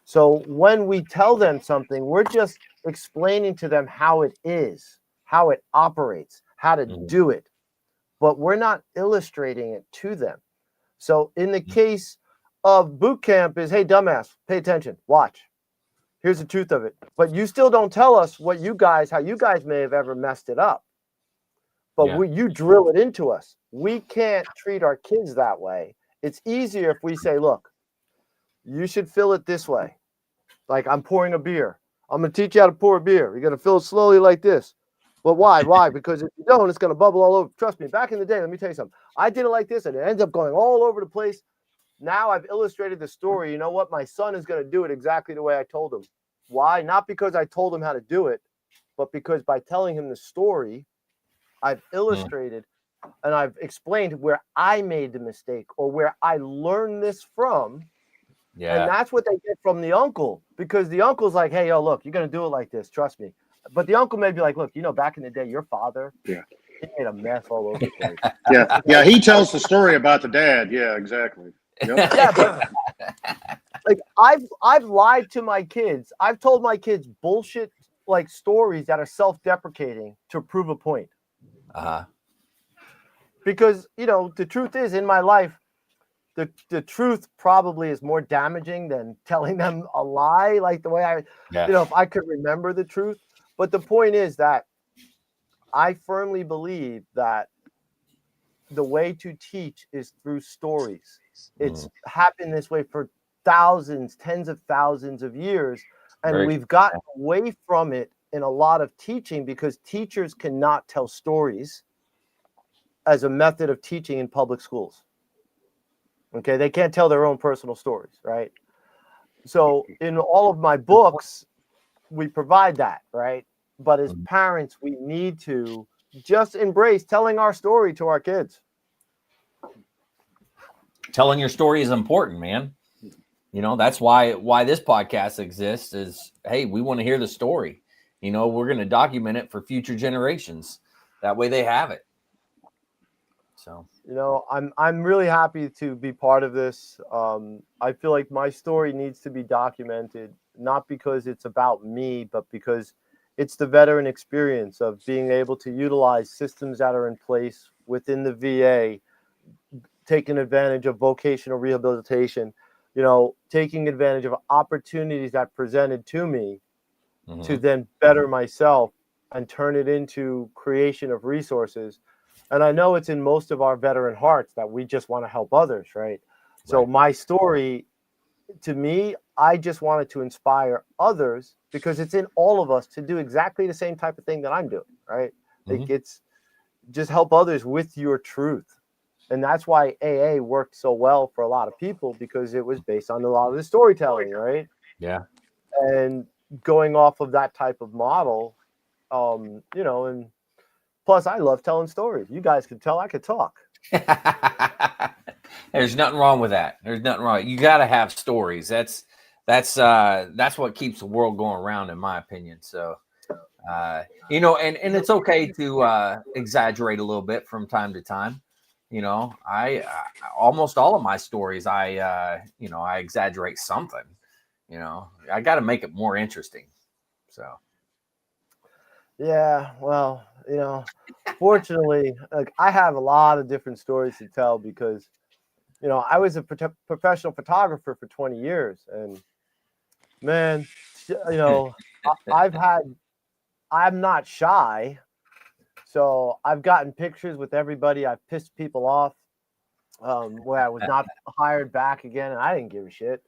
So when we tell them something, we're just explaining to them how it is, how it operates, how to do it, but we're not illustrating it to them. So in the case of boot camp is, hey, dumbass, pay attention, watch. Here's the truth of it. But you still don't tell us how you guys may have ever messed it up. But you drill it into us. We can't treat our kids that way. It's easier if we say, look, you should fill it this way. Like I'm pouring a beer. I'm going to teach you how to pour a beer. You're going to fill it slowly like this. But why? Why? Because if you don't, it's going to bubble all over. Trust me, back in the day, let me tell you something. I did it like this, and it ends up going all over the place. Now I've illustrated the story. You know what? My son is going to do it exactly the way I told him. Why? Not because I told him how to do it, but because by telling him the story, I've illustrated and I've explained where I made the mistake or where I learned this from. Yeah. And that's what they get from the uncle, because the uncle's like, hey, yo, look, you're going to do it like this. Trust me. But the uncle may be like, look, back in the day, your father, he made a mess all over the place. Yeah. He tells the story about the dad. Yeah, exactly. Yep. Yeah, but like I've lied to my kids. I've told my kids bullshit like stories that are self-deprecating to prove a point. Because the truth is, in my life, the truth probably is more damaging than telling them a lie, like the way if I could remember the truth. But the point is that I firmly believe that the way to teach is through stories. It's happened this way for thousands, tens of thousands of years. And we've gotten away from it in a lot of teaching because teachers cannot tell stories as a method of teaching in public schools. Okay, they can't tell their own personal stories, right? So in all of my books, we provide that, right? But as parents, we need to just embrace telling our story to our kids. Telling your story is important, man. That's why this podcast exists is, hey, we want to hear the story. We're going to document it for future generations. That way they have it. So, I'm really happy to be part of this. I feel like my story needs to be documented, not because it's about me, but because it's the veteran experience of being able to utilize systems that are in place within the VA, taking advantage of vocational rehabilitation, taking advantage of opportunities that presented to me to then better myself and turn it into creation of resources. And I know it's in most of our veteran hearts that we just want to help others, right? So my story, to me, I just wanted to inspire others because it's in all of us to do exactly the same type of thing that I'm doing, right? Like it's just help others with your truth. And that's why AA worked so well for a lot of people, because it was based on a lot of the storytelling, right? Yeah. And going off of that type of model, and plus I love telling stories. You guys could tell I could talk. There's nothing wrong with that. There's nothing wrong. You got to have stories. That's what keeps the world going around, in my opinion. So, and it's okay to exaggerate a little bit from time to time. I almost all of my stories, I exaggerate something, You know, I got to make it more interesting. So. Yeah, well, fortunately, like I have a lot of different stories to tell because, I was a professional photographer for 20 years, and man, I'm not shy, so I've gotten pictures with everybody. I've pissed people off, where I was not hired back again, and I didn't give a shit.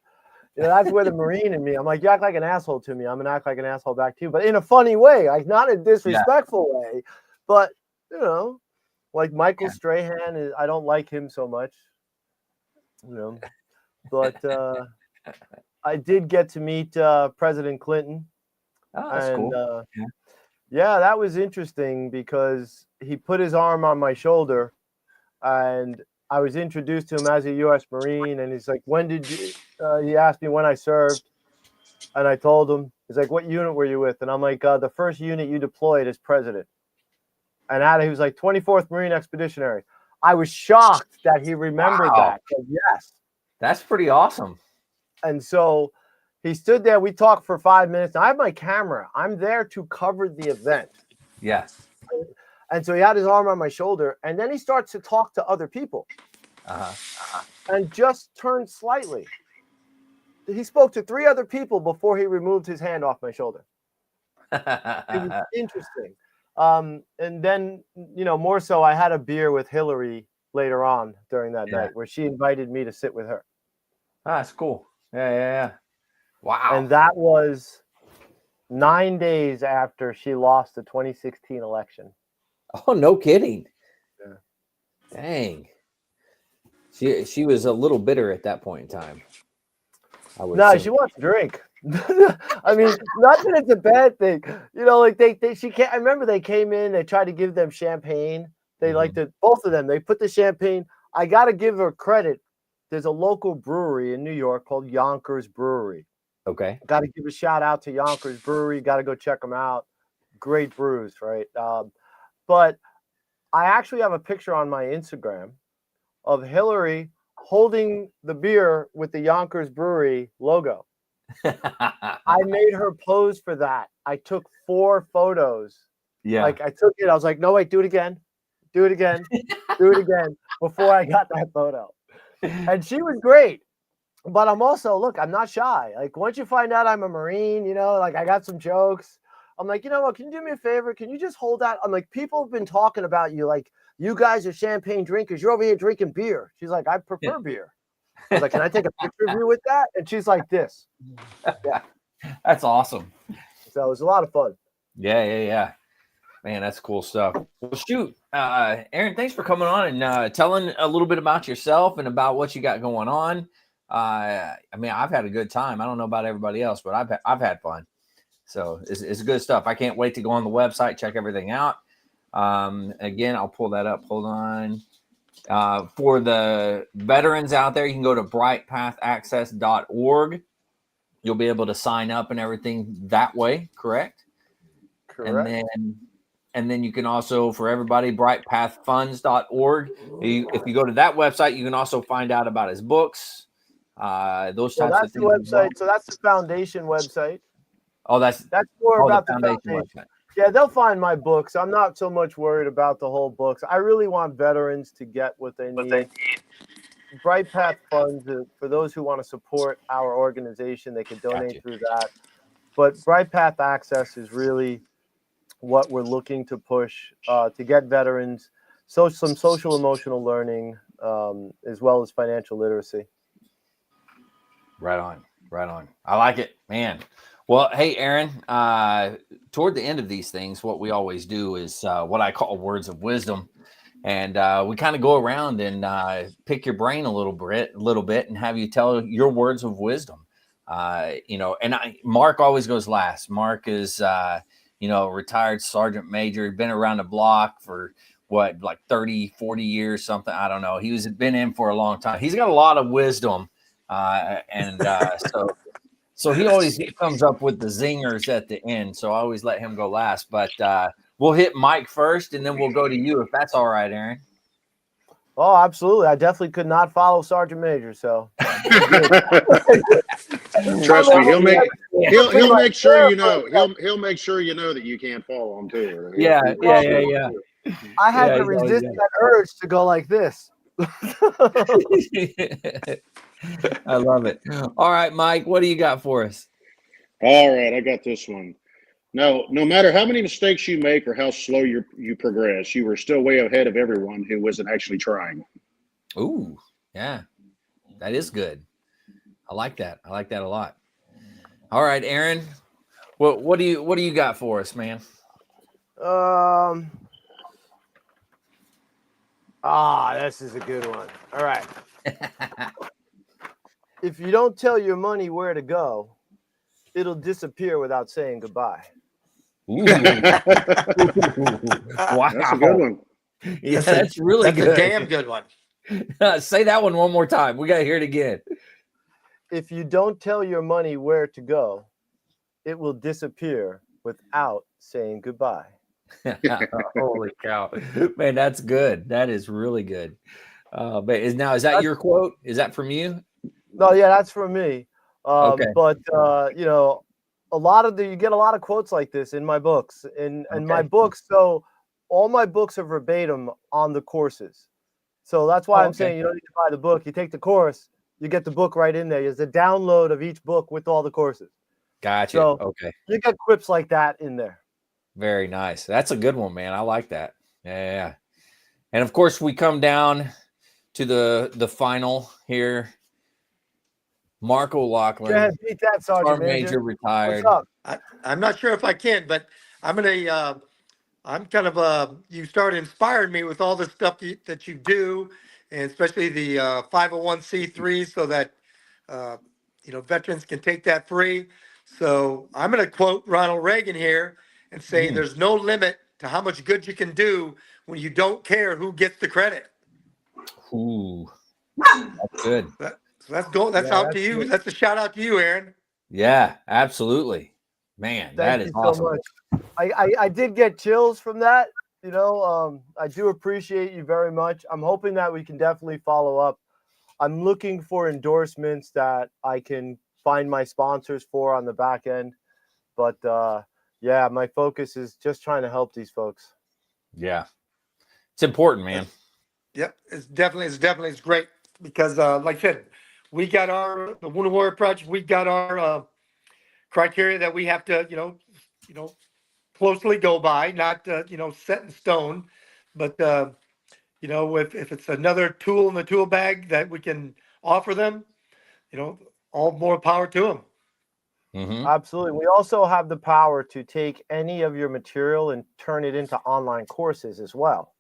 That's where the Marine in me. I'm like, you act like an asshole to me, I'm gonna act like an asshole back to you, but in a funny way, like not a disrespectful way, but like Michael Strahan I don't like him so much, but I did get to meet President Clinton, Oh, that's and cool. yeah, that was interesting because he put his arm on my shoulder, and I was introduced to him as a U.S. Marine, and he's like, "When did you?" He asked me when I served, and I told him. He's like, "What unit were you with?" And I'm like, "The first unit you deployed as president." And he was like, 24th Marine Expeditionary. I was shocked that he remembered that. Yes, that's pretty awesome. And so he stood there. We talked for 5 minutes. Now, I have my camera. I'm there to cover the event. Yeah. And so he had his arm on my shoulder, and then he starts to talk to other people, and just turned slightly. He spoke to 3 other people before he removed his hand off my shoulder. It was interesting. And then, more so, I had a beer with Hillary later on during that night, where she invited me to sit with her. That's cool. Yeah. Wow. And that was 9 days after she lost the 2016 election. Oh, no kidding. Yeah. Dang. She was a little bitter at that point in time. No, she wants to drink. I mean, not that it's a bad thing. Like she can't. I remember they came in, they tried to give them champagne. They both of them, they put the champagne. I got to give her credit. There's a local brewery in New York called Yonkers Brewery. Okay. Got to give a shout out to Yonkers Brewery. Got to go check them out. Great brews, right? But I actually have a picture on my Instagram of Hillary holding the beer with the Yonkers Brewery logo. I made her pose for that. I took 4 photos. Yeah. Like I took it. I was like, no, wait, do it again. Do it again. Do it again before I got that photo. And she was great. But I'm not shy. Like once you find out I'm a Marine, like I got some jokes. I'm like, you know what? Can you do me a favor? Can you just hold that? I'm like, people have been talking about you. Like, you guys are champagne drinkers. You're over here drinking beer. She's like, I prefer beer. I was like, can I take a picture of you with that? And she's like, this. Yeah. That's awesome. So it was a lot of fun. Yeah. Man, that's cool stuff. Well, shoot. Aaron, thanks for coming on and telling a little bit about yourself and about what you got going on. I mean, I've had a good time. I don't know about everybody else, but I've had fun. So it's good stuff. I can't wait to go on the website, check everything out. Again, I'll pull that up. Hold on. For the veterans out there, you can go to brightpathaccess.org. You'll be able to sign up and everything that way, correct? Correct. And then you can also, for everybody, brightpathfunds.org. If you go to that website, you can also find out about his books. Those types of things. That's the website. So that's the foundation website. Oh, that's more about the foundation website. Yeah, they'll find my books. I'm not so much worried about the whole books. I really want veterans to get what they need. Bright Path Funds, for those who want to support our organization, they can donate through that. But Bright Path Access is really what we're looking to push to get veterans some social emotional learning, as well as financial literacy. Right on. I like it, man. Well, hey, Aaron, toward the end of these things, what we always do is what I call words of wisdom. And we kind of go around and pick your brain a little bit and have you tell your words of wisdom. Mark always goes last. Mark is, retired sergeant major, been around the block for like 30, 40 years, something. I don't know. He's been in for a long time. He's got a lot of wisdom. So he always comes up with the zingers at the end. So I always let him go last. But we'll hit Mike first, and then we'll go to you if that's all right, Aaron. Oh, absolutely. I definitely could not follow Sergeant Major. So Trust me, he'll make sure you know. I He'll make sure you know that you can't follow him too. Yeah, yeah, yeah, yeah. had Yeah, to he's always resist that urge to go like this. I love it. All right, Mike, what do you got for us? All right, I got this one. No matter how many mistakes you make or how slow you progress, you are still way ahead of everyone who wasn't actually trying. Ooh, yeah, that is good. I like that. I like that a lot. All right, Aaron, what do you got for us, man? This is a good one. All right. If you don't tell your money where to go, it'll disappear without saying goodbye. Ooh. Wow, That's a good one. Yeah, that's really That's good. a damn good one. Say that one more time. We got to hear it again. If you don't tell your money where to go, it will disappear without saying goodbye. Holy cow, man, that's good. That is really good. But is that your quote? Is that from you? No, yeah, that's for me. Okay. But you get a lot of quotes like this in my books. In my books, so all my books are verbatim on the courses. So that's why I'm saying you don't need to buy the book. You take the course, you get the book right in there. There's a download of each book with all the courses. Gotcha. So Okay. you get quips like that in there. Very nice. That's a good one, man. I like that. Yeah. And of course, we come down to the final here. Mark O'Loughlin, Go ahead, beat that, Sergeant Major, retired. What's up? I'm not sure if I can, but I'm gonna. I'm kind of you started inspiring me with all the stuff that you do, and especially the 501c3, so that veterans can take that free. So I'm going to quote Ronald Reagan here and say, "There's no limit to how much good you can do when you don't care who gets the credit." Ooh, that's good. That's out to you. Good. That's a shout out to you, Aaron. Yeah, absolutely, man. Thank that is you awesome. so much. I did get chills from that. I do appreciate you very much. I'm hoping that we can definitely follow up. I'm looking for endorsements that I can find my sponsors for on the back end. But my focus is just trying to help these folks. Yeah, it's important, man. Yep, it's great because, like I said, we got the Wounded Warrior Project. We got our criteria that we have to, closely go by, not set in stone, but if it's another tool in the tool bag that we can offer them, all more power to them. Mm-hmm. Absolutely. We also have the power to take any of your material and turn it into online courses as well.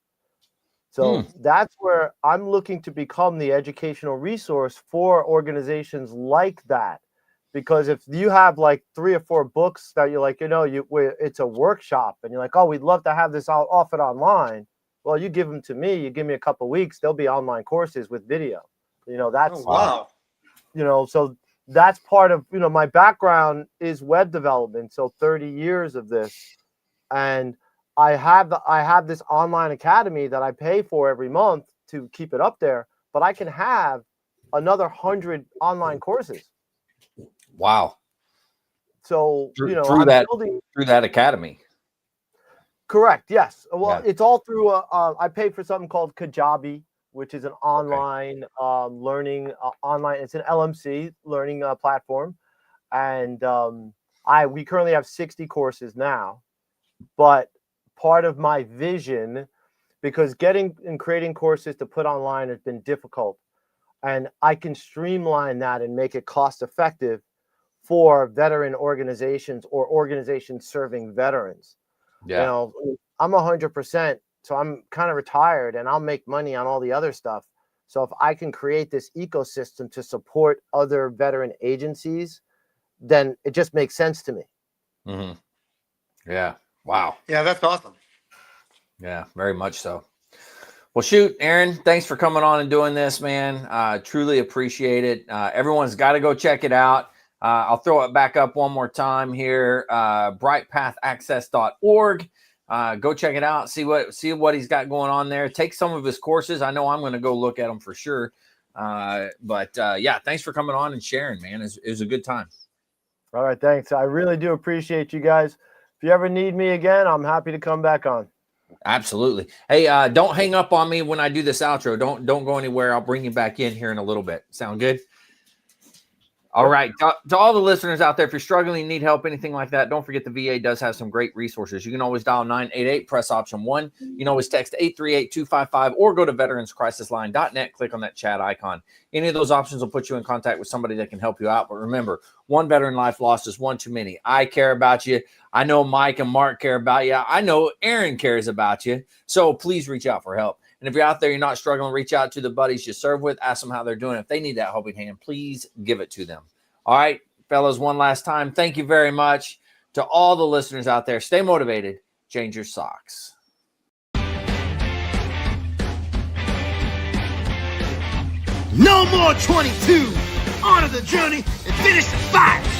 So that's where I'm looking to become the educational resource for organizations like that. Because if you have like 3 or 4 books that you're like, it's a workshop and you're like, oh, we'd love to have this offered online. Well, you give them to me, you give me a couple of weeks, they'll be online courses with video. That's wow. So that's part of, my background is web development. So 30 years of this. And I have this online academy that I pay for every month to keep it up there, but I can have another 100 online courses. Wow. So, through that academy. Correct. Yes. Well, It's all through I pay for something called Kajabi, which is an online learning online. It's an LMC learning platform. And we currently have 60 courses now, but part of my vision, because getting and creating courses to put online has been difficult, and I can streamline that and make it cost effective for veteran organizations or organizations serving veterans. Yeah. I'm 100%, so I'm kind of retired and I'll make money on all the other stuff. So if I can create this ecosystem to support other veteran agencies, then it just makes sense to me. Mm-hmm. Yeah. Wow. Yeah, that's awesome. Yeah, very much so. Well, shoot, Aaron, thanks for coming on and doing this, man. Truly appreciate it. Everyone's got to go check it out. I'll throw it back up one more time here. brightpathaccess.org. Go check it out. See what he's got going on there. Take some of his courses. I know I'm going to go look at them for sure. Yeah, thanks for coming on and sharing, man. It was a good time. All right, thanks. I really do appreciate you guys. If you ever need me again, I'm happy to come back on. Absolutely. Hey, don't hang up on me when I do this outro. Don't go anywhere. I'll bring you back in here in a little bit. Sound good? All right. To all the listeners out there, if you're struggling, need help, anything like that, don't forget the VA does have some great resources. You can always dial 988, press option 1. You can always text 838-255 or go to veteranscrisisline.net, click on that chat icon. Any of those options will put you in contact with somebody that can help you out. But remember, one veteran life lost is one too many. I care about you. I know Mike and Mark care about you. I know Aaron cares about you. So please reach out for help. And if you're out there, you're not struggling, reach out to the buddies you serve with, ask them how they're doing. If they need that helping hand, please give it to them. All right, fellas, one last time, thank you very much. To all the listeners out there, stay motivated, change your socks. No more 22. Honor the journey and finish the fight.